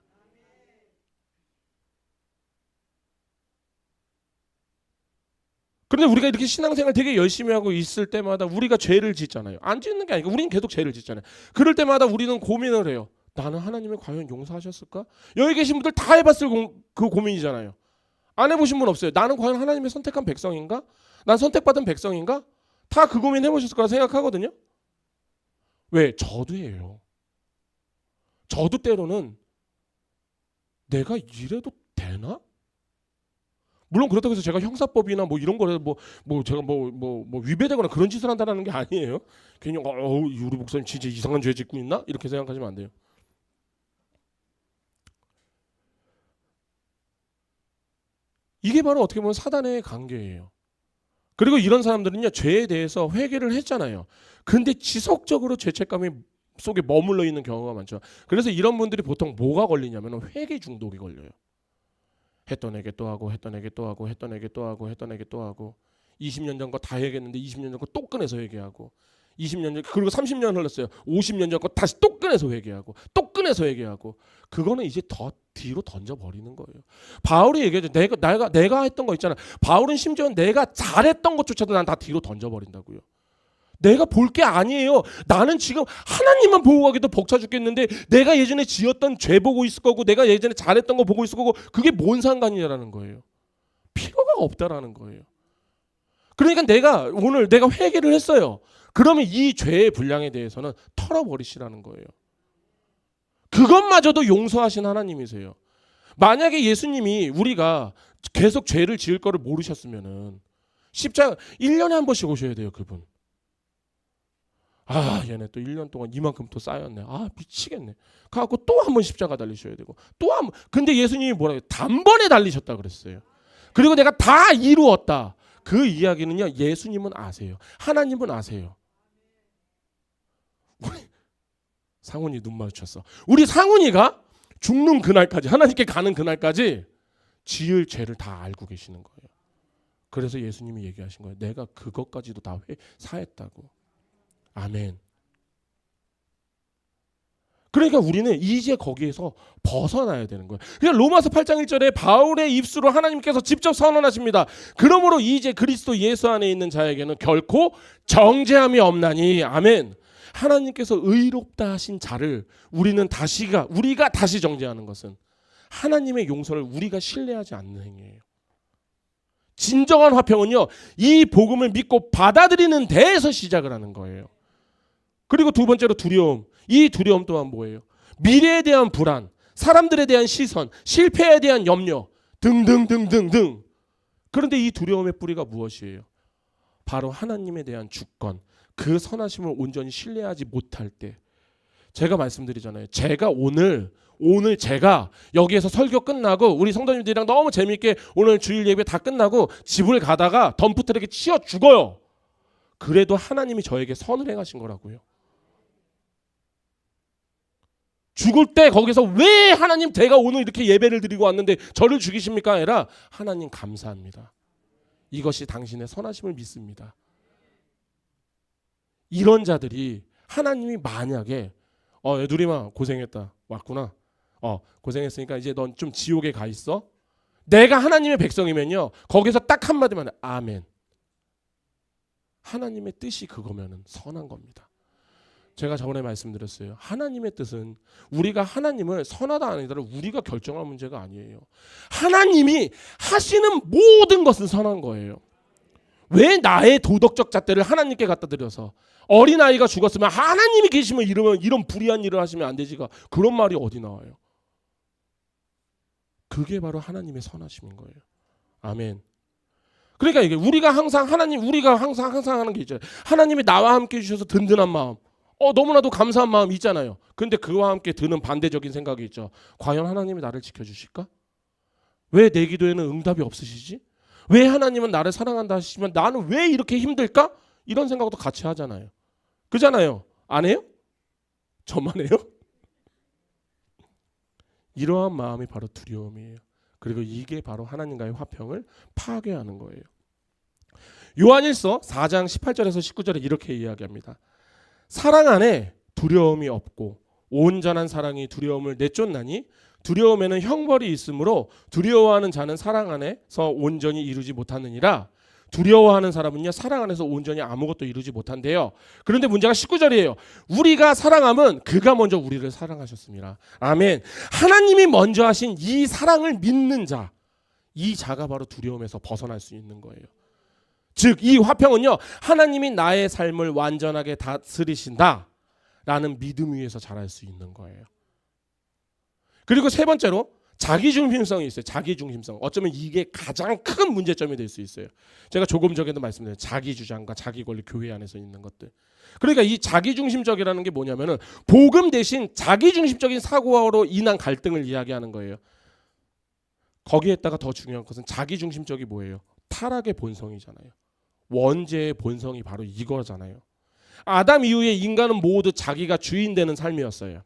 그런데 우리가 이렇게 신앙생활 되게 열심히 하고 있을 때마다 우리가 죄를 짓잖아요. 안 짓는 게 아니고 우리는 계속 죄를 짓잖아요. 그럴 때마다 우리는 고민을 해요. 나는 하나님이 과연 용서하셨을까? 여기 계신 분들 다 해봤을 그 고민이잖아요. 안 해보신 분 없어요. 나는 과연 하나님의 선택한 백성인가? 난 선택받은 백성인가? 다 그 고민 해보셨을 거라 생각하거든요. 왜? 저도 해요. 저도 때로는 내가 이래도 되나? 물론 그렇다고 해서 제가 형사법이나 뭐 이런 거를 제가 위배되거나 그런 짓을 한다는 게 아니에요. 괜히 우리 목사님 진짜 이상한 죄 짓고 있나? 이렇게 생각하시면 안 돼요. 이게 바로 어떻게 보면 사단의 관계예요. 그리고 이런 사람들은요, 죄에 대해서 회개를 했잖아요. 근데 지속적으로 죄책감이 속에 머물러 있는 경우가 많죠. 그래서 이런 분들이 보통 뭐가 걸리냐면 회개 중독이 걸려요. 했던 에게 또 하고, 했던 에게 또 하고, 했던 에게 또 하고, 했던 에게 또 하고, 20년 전 거 다 얘기했는데 20년 전 거 또 꺼내서 얘기하고, 20년 전, 그리고 30년 흘렀어요. 50년 전 거 다시 또 꺼내서 회개하고, 또 꺼내서 회개하고. 그거는 이제 더 뒤로 던져버리는 거예요. 바울이 얘기하죠. 내가 했던 거 있잖아. 바울은 심지어 내가 잘했던 것조차도 난 다 뒤로 던져버린다고요. 내가 볼 게 아니에요. 나는 지금 하나님만 보고 가기도 벅차 죽겠는데 내가 예전에 지었던 죄 보고 있을 거고 내가 예전에 잘했던 거 보고 있을 거고 그게 뭔 상관이냐라는 거예요. 필요가 없다라는 거예요. 그러니까 오늘 내가 회개를 했어요. 그러면 이 죄의 분량에 대해서는 털어버리시라는 거예요. 그것마저도 용서하신 하나님이세요. 만약에 예수님이 우리가 계속 죄를 지을 거를 모르셨으면은 십자가 1년에 한 번씩 오셔야 돼요, 그분. 얘네 또 1년 동안 이만큼 또 쌓였네. 미치겠네. 그래갖고 또 한 번 십자가 달리셔야 되고 또 한 번. 근데 예수님이 뭐라고 해요? 단번에 달리셨다 그랬어요. 그리고 내가 다 이루었다. 그 이야기는요, 예수님은 아세요. 하나님은 아세요. 우리 상훈이 눈 마주쳤어. 우리 상훈이가 죽는 그날까지, 하나님께 가는 그날까지 지을 죄를 다 알고 계시는 거예요. 그래서 예수님이 얘기하신 거예요. 내가 그것까지도 다 사했다고. 아멘. 그러니까 우리는 이제 거기에서 벗어나야 되는 거예요. 그냥 로마서 8장 1절에 바울의 입술로 하나님께서 직접 선언하십니다. 그러므로 이제 그리스도 예수 안에 있는 자에게는 결코 정죄함이 없나니. 아멘. 하나님께서 의롭다 하신 자를 우리가 다시 정죄하는 것은 하나님의 용서를 우리가 신뢰하지 않는 행위예요. 진정한 화평은요, 이 복음을 믿고 받아들이는 데에서 시작을 하는 거예요. 그리고 두 번째로 두려움. 이 두려움 또한 뭐예요? 미래에 대한 불안, 사람들에 대한 시선, 실패에 대한 염려 등등등등등. 그런데 이 두려움의 뿌리가 무엇이에요? 바로 하나님에 대한 주권, 그 선하심을 온전히 신뢰하지 못할 때. 제가 말씀드리잖아요. 제가 오늘 제가 여기에서 설교 끝나고 우리 성도님들이랑 너무 재미있게 오늘 주일 예배 다 끝나고 집을 가다가 덤프트럭에 치여 죽어요. 그래도 하나님이 저에게 선을 행하신 거라고요. 죽을 때 거기서 왜 하나님 제가 오늘 이렇게 예배를 드리고 왔는데 저를 죽이십니까? 아니라 하나님 감사합니다. 이것이 당신의 선하심을 믿습니다. 이런 자들이 하나님이 만약에 누리마 고생했다. 왔구나. 고생했으니까 이제 넌 좀 지옥에 가 있어. 내가 하나님의 백성이면요. 거기서 딱 한마디만 해. 아멘. 하나님의 뜻이 그거면은 선한 겁니다. 제가 저번에 말씀드렸어요. 하나님의 뜻은 우리가 하나님을 선하다 아니다를 우리가 결정할 문제가 아니에요. 하나님이 하시는 모든 것은 선한 거예요. 왜 나의 도덕적 잣대를 하나님께 갖다 드려서 어린아이가 죽었으면 하나님이 계시면 이런 불의한 일을 하시면 안 되지가 그런 말이 어디 나와요. 그게 바로 하나님의 선하심인 거예요. 아멘. 그러니까 이게 우리가 항상 하는 게 있잖아요. 하나님이 나와 함께 해주셔서 든든한 마음, 너무나도 감사한 마음이 있잖아요. 근데 그와 함께 드는 반대적인 생각이 있죠. 과연 하나님이 나를 지켜주실까? 왜 내 기도에는 응답이 없으시지? 왜 하나님은 나를 사랑한다 하시지만 나는 왜 이렇게 힘들까? 이런 생각도 같이 하잖아요. 그잖아요. 안 해요? 저만 해요? 이러한 마음이 바로 두려움이에요. 그리고 이게 바로 하나님과의 화평을 파괴하는 거예요. 요한일서 4장 18절에서 19절에 이렇게 이야기합니다. 사랑 안에 두려움이 없고 온전한 사랑이 두려움을 내쫓나니 두려움에는 형벌이 있으므로 두려워하는 자는 사랑 안에서 온전히 이루지 못하느니라. 두려워하는 사람은요 사랑 안에서 온전히 아무것도 이루지 못한대요. 그런데 문제가 19절이에요. 우리가 사랑함은 그가 먼저 우리를 사랑하셨습니다. 아멘. 하나님이 먼저 하신 이 사랑을 믿는 자, 이 자가 바로 두려움에서 벗어날 수 있는 거예요. 즉 이 화평은요 하나님이 나의 삶을 완전하게 다스리신다 라는 믿음 위에서 자랄 수 있는 거예요. 그리고 세 번째로 자기중심성이 있어요. 자기중심성. 어쩌면 이게 가장 큰 문제점이 될 수 있어요. 제가 조금 전에도 말씀드렸어요. 자기주장과 자기권리 교회 안에서 있는 것들. 그러니까 이 자기중심적이라는 게 뭐냐면은 복음 대신 자기중심적인 사고로 인한 갈등을 이야기하는 거예요. 거기에다가 더 중요한 것은 자기중심적이 뭐예요? 타락의 본성이잖아요. 원죄의 본성이 바로 이거잖아요. 아담 이후에 인간은 모두 자기가 주인 되는 삶이었어요.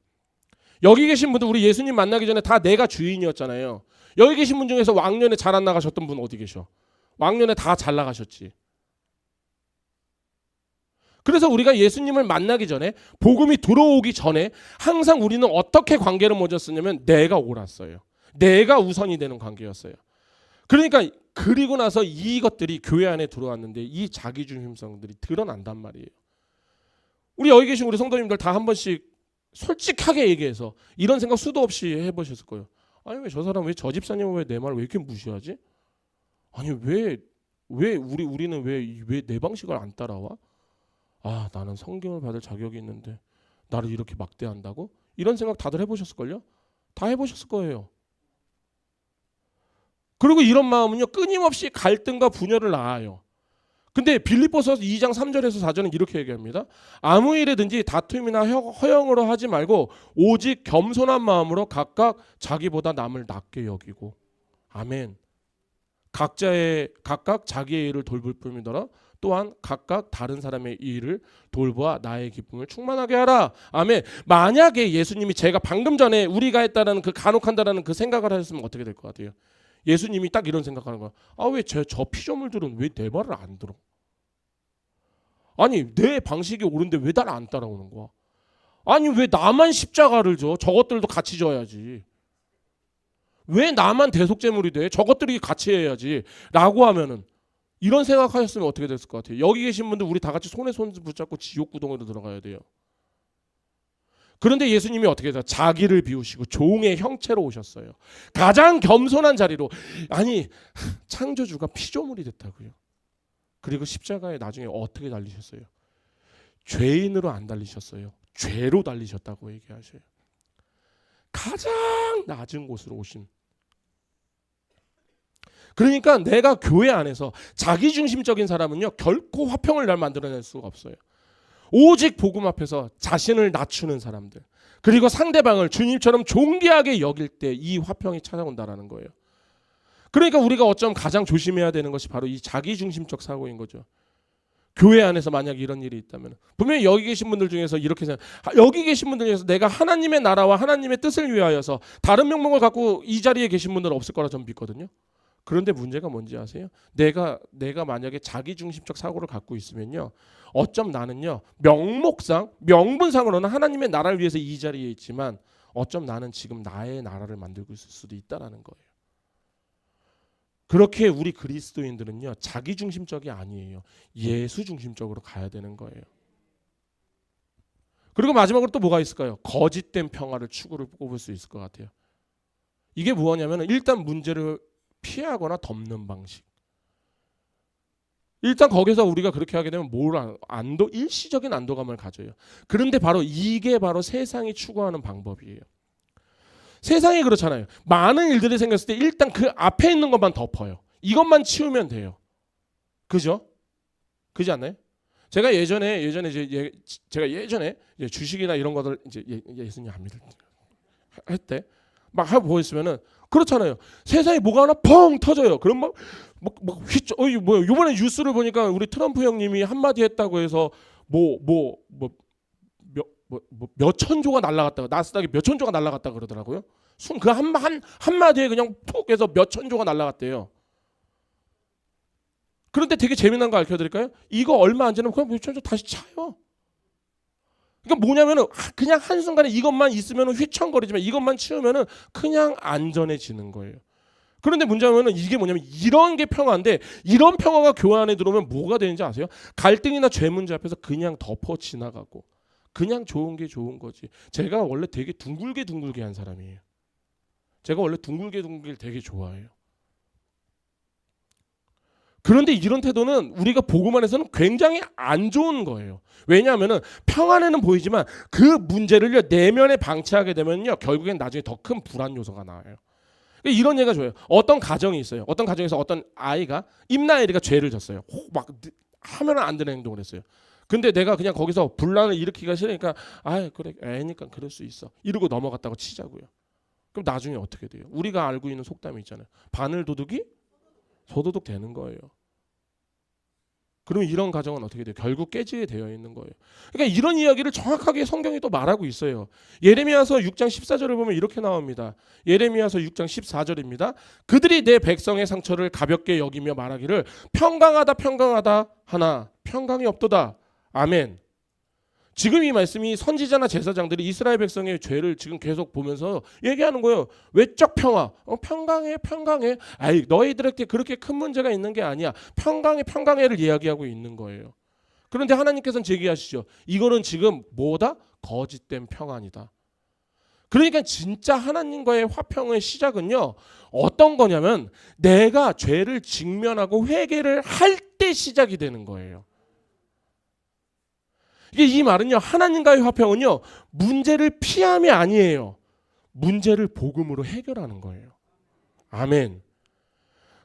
여기 계신 분들 우리 예수님 만나기 전에 다 내가 주인이었잖아요. 여기 계신 분 중에서 왕년에 잘 안 나가셨던 분 어디 계셔? 왕년에 다 잘 나가셨지. 그래서 우리가 예수님을 만나기 전에 복음이 들어오기 전에 항상 우리는 어떻게 관계를 맺었었냐면 내가 옳았어요. 내가 우선이 되는 관계였어요. 그러니까 그리고 나서 이것들이 교회 안에 들어왔는데 이 자기중심성들이 드러난단 말이에요. 우리 여기 계신 우리 성도님들 다 한 번씩 솔직하게 얘기해서 이런 생각 수도 없이 해보셨을 거예요. 아니 왜 저 사람 왜 저 집사님은 왜 내 말을 왜 이렇게 무시하지? 아니 왜 우리는 왜 내 방식을 안 따라와? 아 나는 성경을 받을 자격이 있는데 나를 이렇게 막대한다고? 이런 생각 다들 해보셨을걸요? 다 해보셨을 거예요. 그리고 이런 마음은요 끊임없이 갈등과 분열을 낳아요. 근데 빌립보서 2장 3절에서 4절은 이렇게 얘기합니다. 아무 일에든지 다툼이나 허영으로 하지 말고 오직 겸손한 마음으로 각각 자기보다 남을 낮게 여기고. 아멘. 각각 자기의 일을 돌볼 뿐이더라 또한 각각 다른 사람의 일을 돌보아 나의 기쁨을 충만하게 하라. 아멘. 만약에 예수님이 제가 방금 전에 우리가 했다라는 그 간혹한다라는 그 생각을 하셨으면 어떻게 될 것 같아요? 예수님이 딱 이런 생각하는 거야. 아 왜 저 피조물들은 왜 내 말을 안 들어? 아니 내 방식이 옳은데 왜 나를 안 따라오는 거야? 아니 왜 나만 십자가를 져? 저것들도 같이 져야지. 왜 나만 대속제물이 돼? 저것들이 같이 해야지. 라고 하면은 이런 생각하셨으면 어떻게 됐을 것 같아요? 여기 계신 분들 우리 다 같이 손에 손 붙잡고 지옥 구덩이로 들어가야 돼요. 그런데 예수님이 어떻게 해서 자기를 비우시고 종의 형체로 오셨어요. 가장 겸손한 자리로. 아니 창조주가 피조물이 됐다고요. 그리고 십자가에 나중에 어떻게 달리셨어요? 죄인으로 안 달리셨어요. 죄로 달리셨다고 얘기하셔요. 가장 낮은 곳으로 오신. 그러니까 내가 교회 안에서 자기중심적인 사람은요 결코 화평을 날 만들어낼 수가 없어요. 오직 복음 앞에서 자신을 낮추는 사람들, 그리고 상대방을 주님처럼 존귀하게 여길 때 이 화평이 찾아온다라는 거예요. 그러니까 우리가 어쩌면 가장 조심해야 되는 것이 바로 이 자기중심적 사고인 거죠. 교회 안에서 만약에 이런 일이 있다면 분명히 여기 계신 분들 중에서 이렇게 생각, 여기 계신 분들 중에서 내가 하나님의 나라와 하나님의 뜻을 위하여서 다른 명목을 갖고 이 자리에 계신 분들은 없을 거라 저는 믿거든요. 그런데 문제가 뭔지 아세요? 내가 만약에 자기중심적 사고를 갖고 있으면요, 어쩜 나는요 명목상 명분상으로는 하나님의 나라를 위해서 이 자리에 있지만 어쩜 나는 지금 나의 나라를 만들고 있을 수도 있다라는 거예요. 그렇게 우리 그리스도인들은요, 자기 중심적이 아니에요. 예수 중심적으로 가야 되는 거예요. 그리고 마지막으로 또 뭐가 있을까요? 거짓된 평화를 추구를 꼽을 수 있을 것 같아요. 이게 뭐냐면 일단 문제를 피하거나 덮는 방식. 일단 거기서 우리가 그렇게 하게 되면 일시적인 안도감을 가져요. 그런데 바로 이게 바로 세상이 추구하는 방법이에요. 세상이 그렇잖아요. 많은 일들이 생겼을 때 일단 그 앞에 있는 것만 덮어요. 이것만 치우면 돼요. 그죠? 그지 않나요? 제가 예전에 이제 주식이나 이런 것들 이제 예수님 안 믿을 때 막 하고 보였으면은 그렇잖아요. 세상에 뭐가 하나 펑 터져요. 그럼 막 이번에 뉴스를 보니까 우리 트럼프 형님이 한마디 했다고 해서 몇 천조가 날라갔다고, 나스닥이 몇 천조가 날라갔다 그러더라고요. 그 한마디에 그냥 푹 해서 몇 천조가 날라갔대요. 그런데 되게 재미난 거 알려드릴까요? 이거 얼마 안 지나면 그냥 몇 천조 다시 차요. 그러니까 뭐냐면은 그냥 한순간에 이것만 있으면 휘청거리지만 이것만 치우면은 그냥 안전해지는 거예요. 그런데 문제는 이게 뭐냐면 이런 게 평화인데, 이런 평화가 교회 안에 들어오면 뭐가 되는지 아세요? 갈등이나 죄 문제 앞에서 그냥 덮어 지나가고 그냥 좋은 게 좋은 거지. 제가 원래 되게 둥글게 한 사람이에요. 제가 원래 둥글게 되게 좋아해요. 그런데 이런 태도는 우리가 복음 안에서는 굉장히 안 좋은 거예요. 왜냐하면 평안에는 보이지만 그 문제를요, 내면에 방치하게 되면요, 결국엔 나중에 더 큰 불안 요소가 나와요. 이런 예가 좋아요. 어떤 가정이 있어요. 어떤 가정에서 어떤 아이가, 임나엘이가 죄를 졌어요. 막 하면 안 되는 행동을 했어요. 근데 내가 그냥 거기서 분란을 일으키기가 싫으니까 그래, 애니까 그럴 수 있어, 이러고 넘어갔다고 치자고요. 그럼 나중에 어떻게 돼요? 우리가 알고 있는 속담이 있잖아요. 바늘 도둑이 소도둑 되는 거예요. 그러면 이런 가정은 어떻게 돼요? 결국 깨지게 되어 있는 거예요. 그러니까 이런 이야기를 정확하게 성경이 또 말하고 있어요. 예레미야서 6장 14절을 보면 이렇게 나옵니다. 예레미야서 6장 14절입니다. 그들이 내 백성의 상처를 가볍게 여기며 말하기를 평강하다 하나 평강이 없도다. 아멘. 지금 이 말씀이 선지자나 제사장들이 이스라엘 백성의 죄를 지금 계속 보면서 얘기하는 거예요. 외적 평화. 평강해. 너희들에게 그렇게 큰 문제가 있는 게 아니야. 평강해를 이야기하고 있는 거예요. 그런데 하나님께서는 제기하시죠. 이거는 지금 뭐다? 거짓된 평안이다. 그러니까 진짜 하나님과의 화평의 시작은요, 어떤 거냐면 내가 죄를 직면하고 회개를 할 때 시작이 되는 거예요. 이 말은요, 하나님과의 화평은요, 문제를 피함이 아니에요. 문제를 복음으로 해결하는 거예요. 아멘.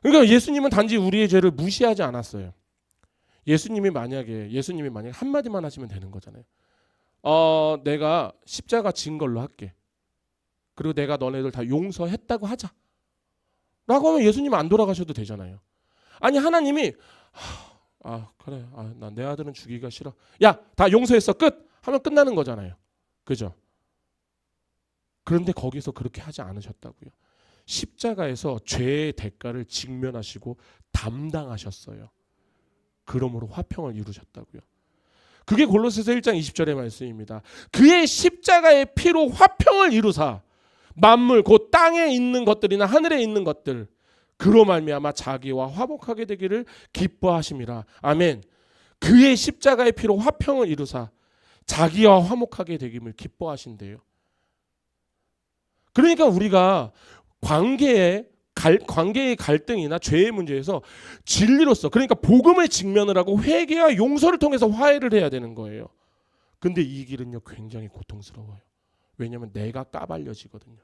그러니까 예수님은 단지 우리의 죄를 무시하지 않았어요. 예수님이 만약에 한마디만 하시면 되는 거잖아요. 내가 십자가 진 걸로 할게. 그리고 내가 너네들 다 용서했다고 하자. 라고 하면 예수님 안 돌아가셔도 되잖아요. 아니, 하나님이 그래. 나 내 아들은 죽이기가 싫어. 야, 다 용서했어. 끝. 하면 끝나는 거잖아요. 그죠? 그런데 거기서 그렇게 하지 않으셨다고요. 십자가에서 죄의 대가를 직면하시고 담당하셨어요. 그러므로 화평을 이루셨다고요. 그게 골로새서 1장 20절의 말씀입니다. 그의 십자가의 피로 화평을 이루사 만물 곧 땅에 있는 것들이나 하늘에 있는 것들 그로 말미암아 자기와 화목하게 되기를 기뻐하심이라. 아멘. 그의 십자가의 피로 화평을 이루사 자기와 화목하게 되기를 기뻐하신대요. 그러니까 우리가 관계의 갈등이나 죄의 문제에서 진리로서, 그러니까 복음을 직면을 하고 회개와 용서를 통해서 화해를 해야 되는 거예요. 근데 이 길은요, 굉장히 고통스러워요. 왜냐하면 내가 까발려지거든요.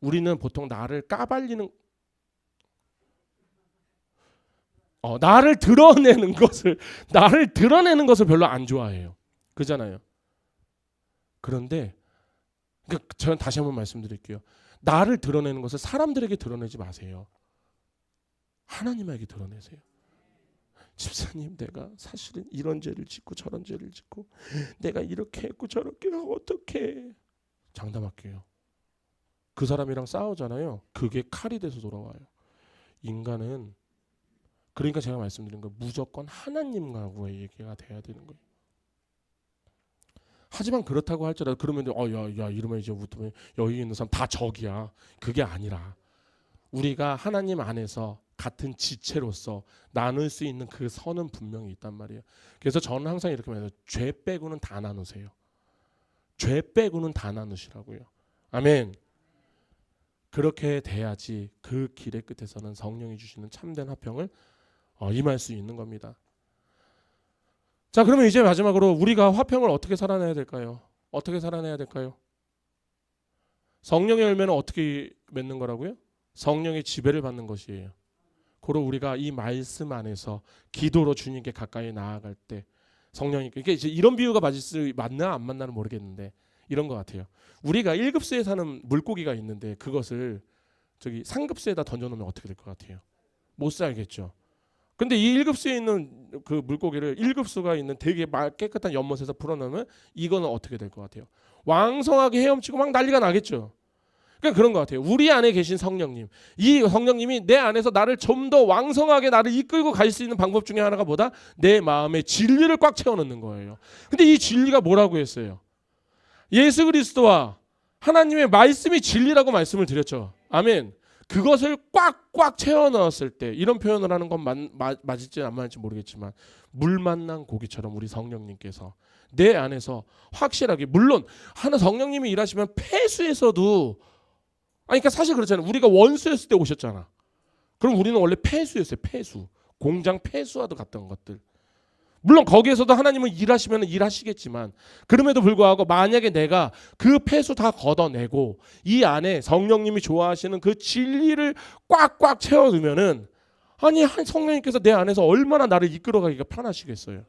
우리는 보통 나를 까발리는 나를 드러내는 것을 별로 안 좋아해요. 그잖아요. 그런데 저는 다시 한번 말씀드릴게요. 나를 드러내는 것을 사람들에게 드러내지 마세요. 하나님에게 드러내세요. 집사님, 내가 사실은 이런 죄를 짓고 저런 죄를 짓고 내가 이렇게 했고 저렇게 어떻게 장담할게요. 그 사람이랑 싸우잖아요. 그게 칼이 돼서 돌아와요. 인간은, 그러니까 제가 말씀드린 거 무조건 하나님과의 얘기가 돼야 되는 거예요. 하지만 그렇다고 할지라도 그러면 야 이러면 이제 여기 있는 사람 다 적이야. 그게 아니라 우리가 하나님 안에서 같은 지체로서 나눌 수 있는 그 선은 분명히 있단 말이에요. 그래서 저는 항상 이렇게 말해요. 죄 빼고는 다 나누세요. 죄 빼고는 다 나누시라고요. 아멘. 그렇게 돼야지 그 길의 끝에서는 성령이 주시는 참된 화평을 임할 수 있는 겁니다. 자, 그러면 이제 마지막으로 우리가 화평을 어떻게 살아내야 될까요? 어떻게 살아내야 될까요? 성령의 열매는 어떻게 맺는 거라고요? 성령의 지배를 받는 것이에요. 고로 우리가 이 말씀 안에서 기도로 주님께 가까이 나아갈 때 성령이, 이게 이제 이런 비유가 맞나 안 맞나는 모르겠는데 이런 것 같아요. 우리가 1급수에 사는 물고기가 있는데 그것을 저기 상급수에다 던져놓으면 어떻게 될 것 같아요? 못 살겠죠. 근데 이 1급수에 있는 그 물고기를 1급수가 있는 되게 깨끗한 연못에서 풀어놓으면 이거는 어떻게 될 것 같아요? 왕성하게 헤엄치고 막 난리가 나겠죠. 그러니까 그런 것 같아요. 우리 안에 계신 성령님, 이 성령님이 내 안에서 나를 좀 더 왕성하게 나를 이끌고 갈 수 있는 방법 중에 하나가 뭐다? 내 마음에 진리를 꽉 채워넣는 거예요. 근데 이 진리가 뭐라고 했어요? 예수 그리스도와 하나님의 말씀이 진리라고 말씀을 드렸죠. 아멘. 그것을 꽉꽉 채워 넣었을 때, 이런 표현을 하는 건 맞을지 안 맞을지 모르겠지만 물 만난 고기처럼 우리 성령님께서 내 안에서 확실하게, 물론 하나 성령님이 일하시면 폐수에서도, 그러니까 사실 그렇잖아요. 우리가 원수였을 때 오셨잖아. 그럼 우리는 원래 폐수였어요. 폐수. 공장 폐수와도 같던 것들. 물론 거기에서도 하나님은 일하시면 일하시겠지만, 그럼에도 불구하고 만약에 내가 그 폐수 다 걷어내고 이 안에 성령님이 좋아하시는 그 진리를 꽉꽉 채워두면은, 아니 한 성령님께서 내 안에서 얼마나 나를 이끌어가기가 편하시겠어요.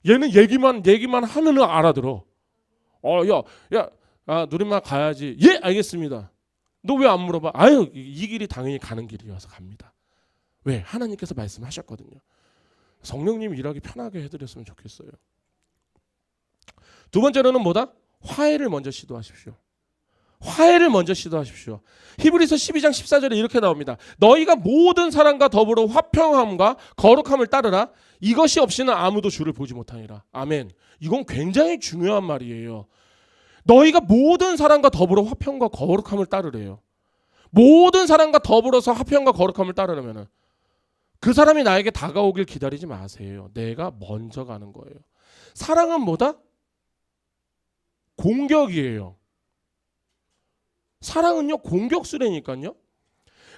얘는 얘기만 하면은 알아들어. 누리마 가야지. 예, 알겠습니다. 너 왜 안 물어봐? 아유, 이 길이 당연히 가는 길이어서 갑니다. 왜? 하나님께서 말씀하셨거든요. 성령님이 일하기 편하게 해드렸으면 좋겠어요. 두 번째로는 뭐다? 화해를 먼저 시도하십시오. 화해를 먼저 시도하십시오. 히브리서 12장 14절에 이렇게 나옵니다. 너희가 모든 사람과 더불어 화평함과 거룩함을 따르라. 이것이 없이는 아무도 주를 보지 못하니라. 아멘. 이건 굉장히 중요한 말이에요. 너희가 모든 사람과 더불어 화평과 거룩함을 따르래요. 모든 사람과 더불어서 화평과 거룩함을 따르려면은 그 사람이 나에게 다가오길 기다리지 마세요. 내가 먼저 가는 거예요. 사랑은 뭐다? 공격이에요. 사랑은요, 공격수라니까요.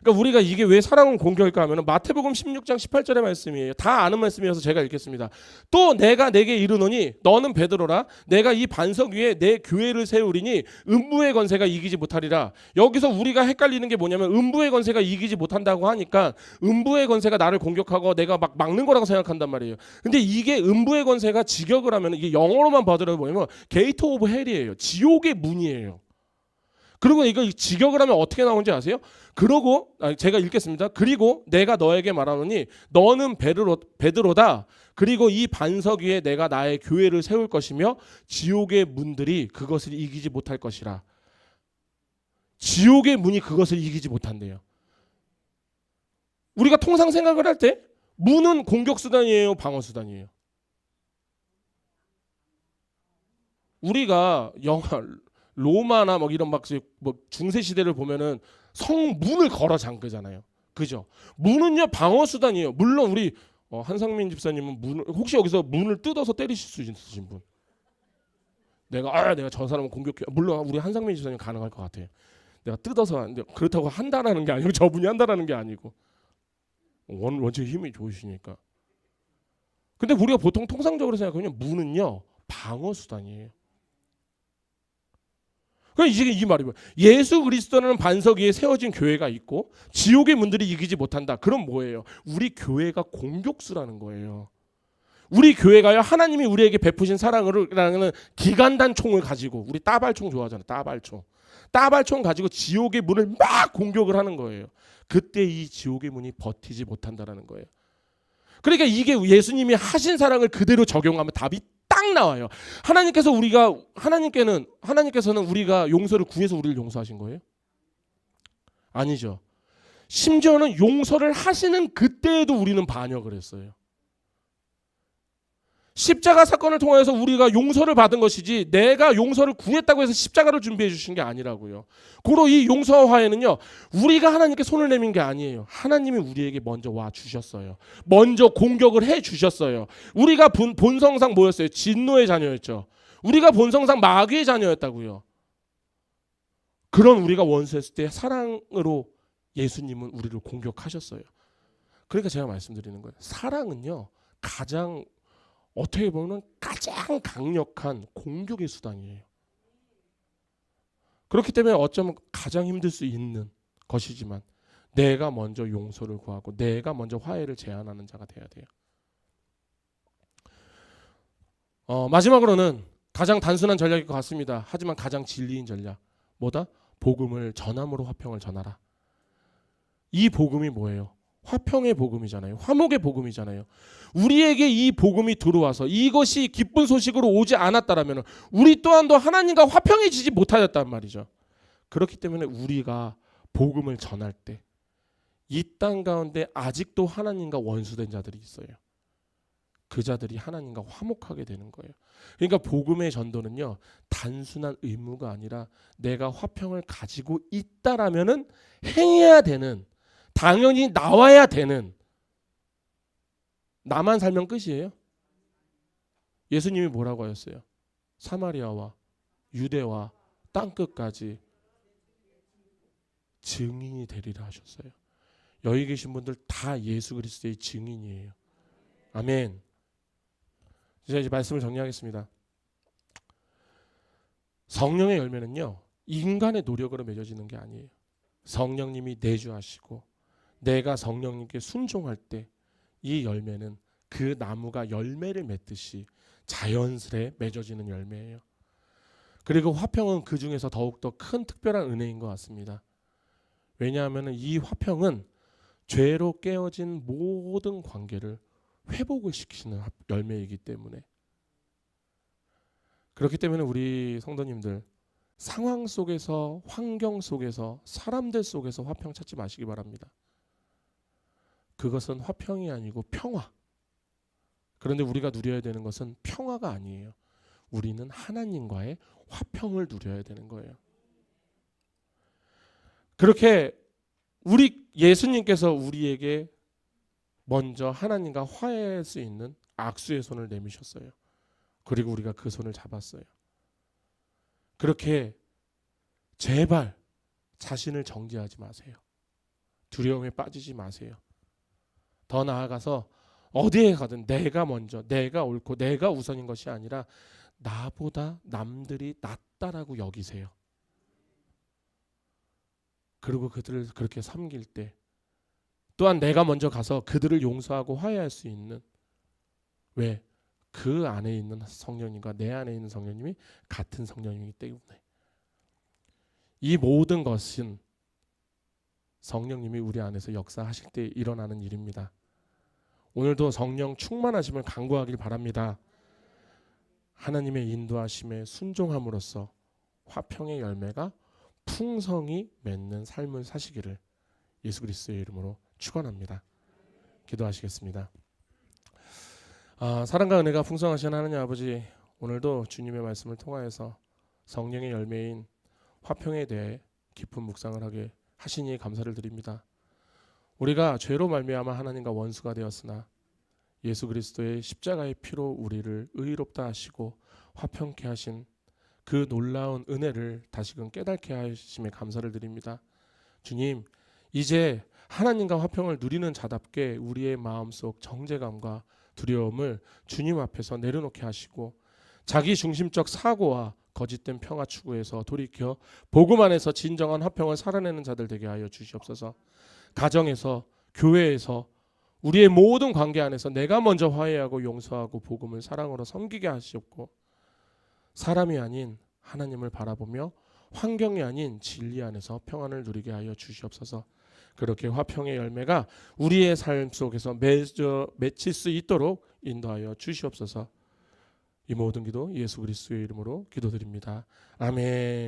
그러니까 우리가 이게 왜 사랑은 공격일까 하면 마태복음 16장 18절의 말씀이에요. 다 아는 말씀이어서 제가 읽겠습니다. 또 내가 내게 이르노니 너는 베드로라. 내가 이 반석 위에 내 교회를 세우리니 음부의 권세가 이기지 못하리라. 여기서 우리가 헷갈리는 게 뭐냐면, 음부의 권세가 이기지 못한다고 하니까 음부의 권세가 나를 공격하고 내가 막 막는 거라고 생각한단 말이에요. 근데 이게 음부의 권세가 직역을 하면, 이게 영어로만 봐더라도 뭐냐면 게이트 오브 헬이에요. 지옥의 문이에요. 그리고 이거 직역을 하면 어떻게 나오는지 아세요? 그러고 제가 읽겠습니다. 그리고 내가 너에게 말하노니 너는 베드로다. 그리고 이 반석 위에 내가 나의 교회를 세울 것이며 지옥의 문들이 그것을 이기지 못할 것이라. 지옥의 문이 그것을 이기지 못한대요. 우리가 통상 생각을 할 때 문은 공격 수단이에요, 방어 수단이에요? 우리가 영화 로마나 막 이런 막 중세 시대를 보면은 성문을 걸어 잠그잖아요. 그죠? 문은요, 방어 수단이에요. 물론 우리 한상민 집사님은 문을, 혹시 여기서 문을 뜯어서 때리실 수 있으신 분? 내가 저 사람을 공격해. 물론 우리 한상민 집사님 가능할 것 같아요. 내가 뜯어서, 그렇다고 한다라는 게 아니고, 저분이 한다라는 게 아니고, 원체 힘이 좋으시니까. 근데 우리가 보통 통상적으로 생각하면 문은요, 방어 수단이에요. 이게 이 말이 뭐예요? 예수 그리스도라는 반석 위에 세워진 교회가 있고 지옥의 문들이 이기지 못한다. 그럼 뭐예요? 우리 교회가 공격수라는 거예요. 우리 교회가요, 하나님이 우리에게 베푸신 사랑으로라는 기관단 총을 가지고, 우리 따발총 좋아하잖아요. 따발총 가지고 지옥의 문을 막 공격을 하는 거예요. 그때 이 지옥의 문이 버티지 못한다라는 거예요. 그러니까 이게 예수님이 하신 사랑을 그대로 적용하면 답이 딱 나와요. 하나님께서는 우리가 용서를 구해서 우리를 용서하신 거예요? 아니죠. 심지어는 용서를 하시는 그때에도 우리는 반역을 했어요. 십자가 사건을 통해서 우리가 용서를 받은 것이지 내가 용서를 구했다고 해서 십자가를 준비해 주신 게 아니라고요. 고로 이 용서와 화해는요, 우리가 하나님께 손을 내민 게 아니에요. 하나님이 우리에게 먼저 와 주셨어요. 먼저 공격을 해 주셨어요. 우리가 본성상 뭐였어요? 진노의 자녀였죠. 우리가 본성상 마귀의 자녀였다고요. 그런 우리가 원수였을 때 사랑으로 예수님은 우리를 공격하셨어요. 그러니까 제가 말씀드리는 거예요. 사랑은요, 가장 어떻게 보면 가장 강력한 공격의 수단이에요. 그렇기 때문에 어쩌면 가장 힘들 수 있는 것이지만 내가 먼저 용서를 구하고 내가 먼저 화해를 제안하는 자가 돼야 돼요. 마지막으로는 가장 단순한 전략일 것 같습니다. 하지만 가장 진리인 전략. 뭐다? 복음을 전함으로 화평을 전하라. 이 복음이 뭐예요? 화평의 복음이잖아요. 화목의 복음이잖아요. 우리에게 이 복음이 들어와서 이것이 기쁜 소식으로 오지 않았다라면 우리 또한도 하나님과 화평해지지 못하였단 말이죠. 그렇기 때문에 우리가 복음을 전할 때 이 땅 가운데 아직도 하나님과 원수된 자들이 있어요. 그 자들이 하나님과 화목하게 되는 거예요. 그러니까 복음의 전도는요, 단순한 의무가 아니라 내가 화평을 가지고 있다라면은 행해야 되는, 당연히 나와야 되는, 나만 살면 끝이에요. 예수님이 뭐라고 하셨어요? 사마리아와 유대와 땅끝까지 증인이 되리라 하셨어요. 여기 계신 분들 다 예수 그리스도의 증인이에요. 아멘. 이제 말씀을 정리하겠습니다. 성령의 열매는요, 인간의 노력으로 맺어지는 게 아니에요. 성령님이 내주하시고 내가 성령님께 순종할 때 이 열매는 그 나무가 열매를 맺듯이 자연스레 맺어지는 열매예요. 그리고 화평은 그 중에서 더욱더 큰 특별한 은혜인 것 같습니다. 왜냐하면 이 화평은 죄로 깨어진 모든 관계를 회복을 시키는 열매이기 때문에. 그렇기 때문에 우리 성도님들, 상황 속에서, 환경 속에서, 사람들 속에서 화평 찾지 마시기 바랍니다. 그것은 화평이 아니고 평화. 그런데 우리가 누려야 되는 것은 평화가 아니에요. 우리는 하나님과의 화평을 누려야 되는 거예요. 그렇게 우리 예수님께서 우리에게 먼저 하나님과 화해할 수 있는 악수의 손을 내미셨어요. 그리고 우리가 그 손을 잡았어요. 그렇게 제발 자신을 정죄하지 마세요. 두려움에 빠지지 마세요. 더 나아가서 어디에 가든 내가 먼저, 내가 옳고 내가 우선인 것이 아니라 나보다 남들이 낫다라고 여기세요. 그리고 그들을 그렇게 섬길 때 또한 내가 먼저 가서 그들을 용서하고 화해할 수 있는, 왜? 그 안에 있는 성령님과 내 안에 있는 성령님이 같은 성령이기 때문에. 이 모든 것은 성령님이 우리 안에서 역사하실 때 일어나는 일입니다. 오늘도 성령 충만하심을 간구하길 바랍니다. 하나님의 인도하심에 순종함으로써 화평의 열매가 풍성히 맺는 삶을 사시기를 예수 그리스도의 이름으로 축원합니다. 기도하시겠습니다. 사랑과 은혜가 풍성하신 하나님 아버지, 오늘도 주님의 말씀을 통하여서 성령의 열매인 화평에 대해 깊은 묵상을 하게 하시니 감사를 드립니다. 우리가 죄로 말미암아 하나님과 원수가 되었으나 예수 그리스도의 십자가의 피로 우리를 의롭다 하시고 화평케 하신 그 놀라운 은혜를 다시금 깨닫게 하심에 감사를 드립니다. 주님, 이제 하나님과 화평을 누리는 자답게 우리의 마음속 정죄감과 두려움을 주님 앞에서 내려놓게 하시고 자기 중심적 사고와 거짓된 평화 추구에서 돌이켜 복음 안에서 진정한 화평을 살아내는 자들 되게 하여 주시옵소서. 가정에서, 교회에서, 우리의 모든 관계 안에서 내가 먼저 화해하고 용서하고 복음을 사랑으로 섬기게 하시옵고, 사람이 아닌 하나님을 바라보며 환경이 아닌 진리 안에서 평안을 누리게 하여 주시옵소서. 그렇게 화평의 열매가 우리의 삶 속에서 맺힐 수 있도록 인도하여 주시옵소서. 이 모든 기도 예수 그리스도의 이름으로 기도드립니다. 아멘.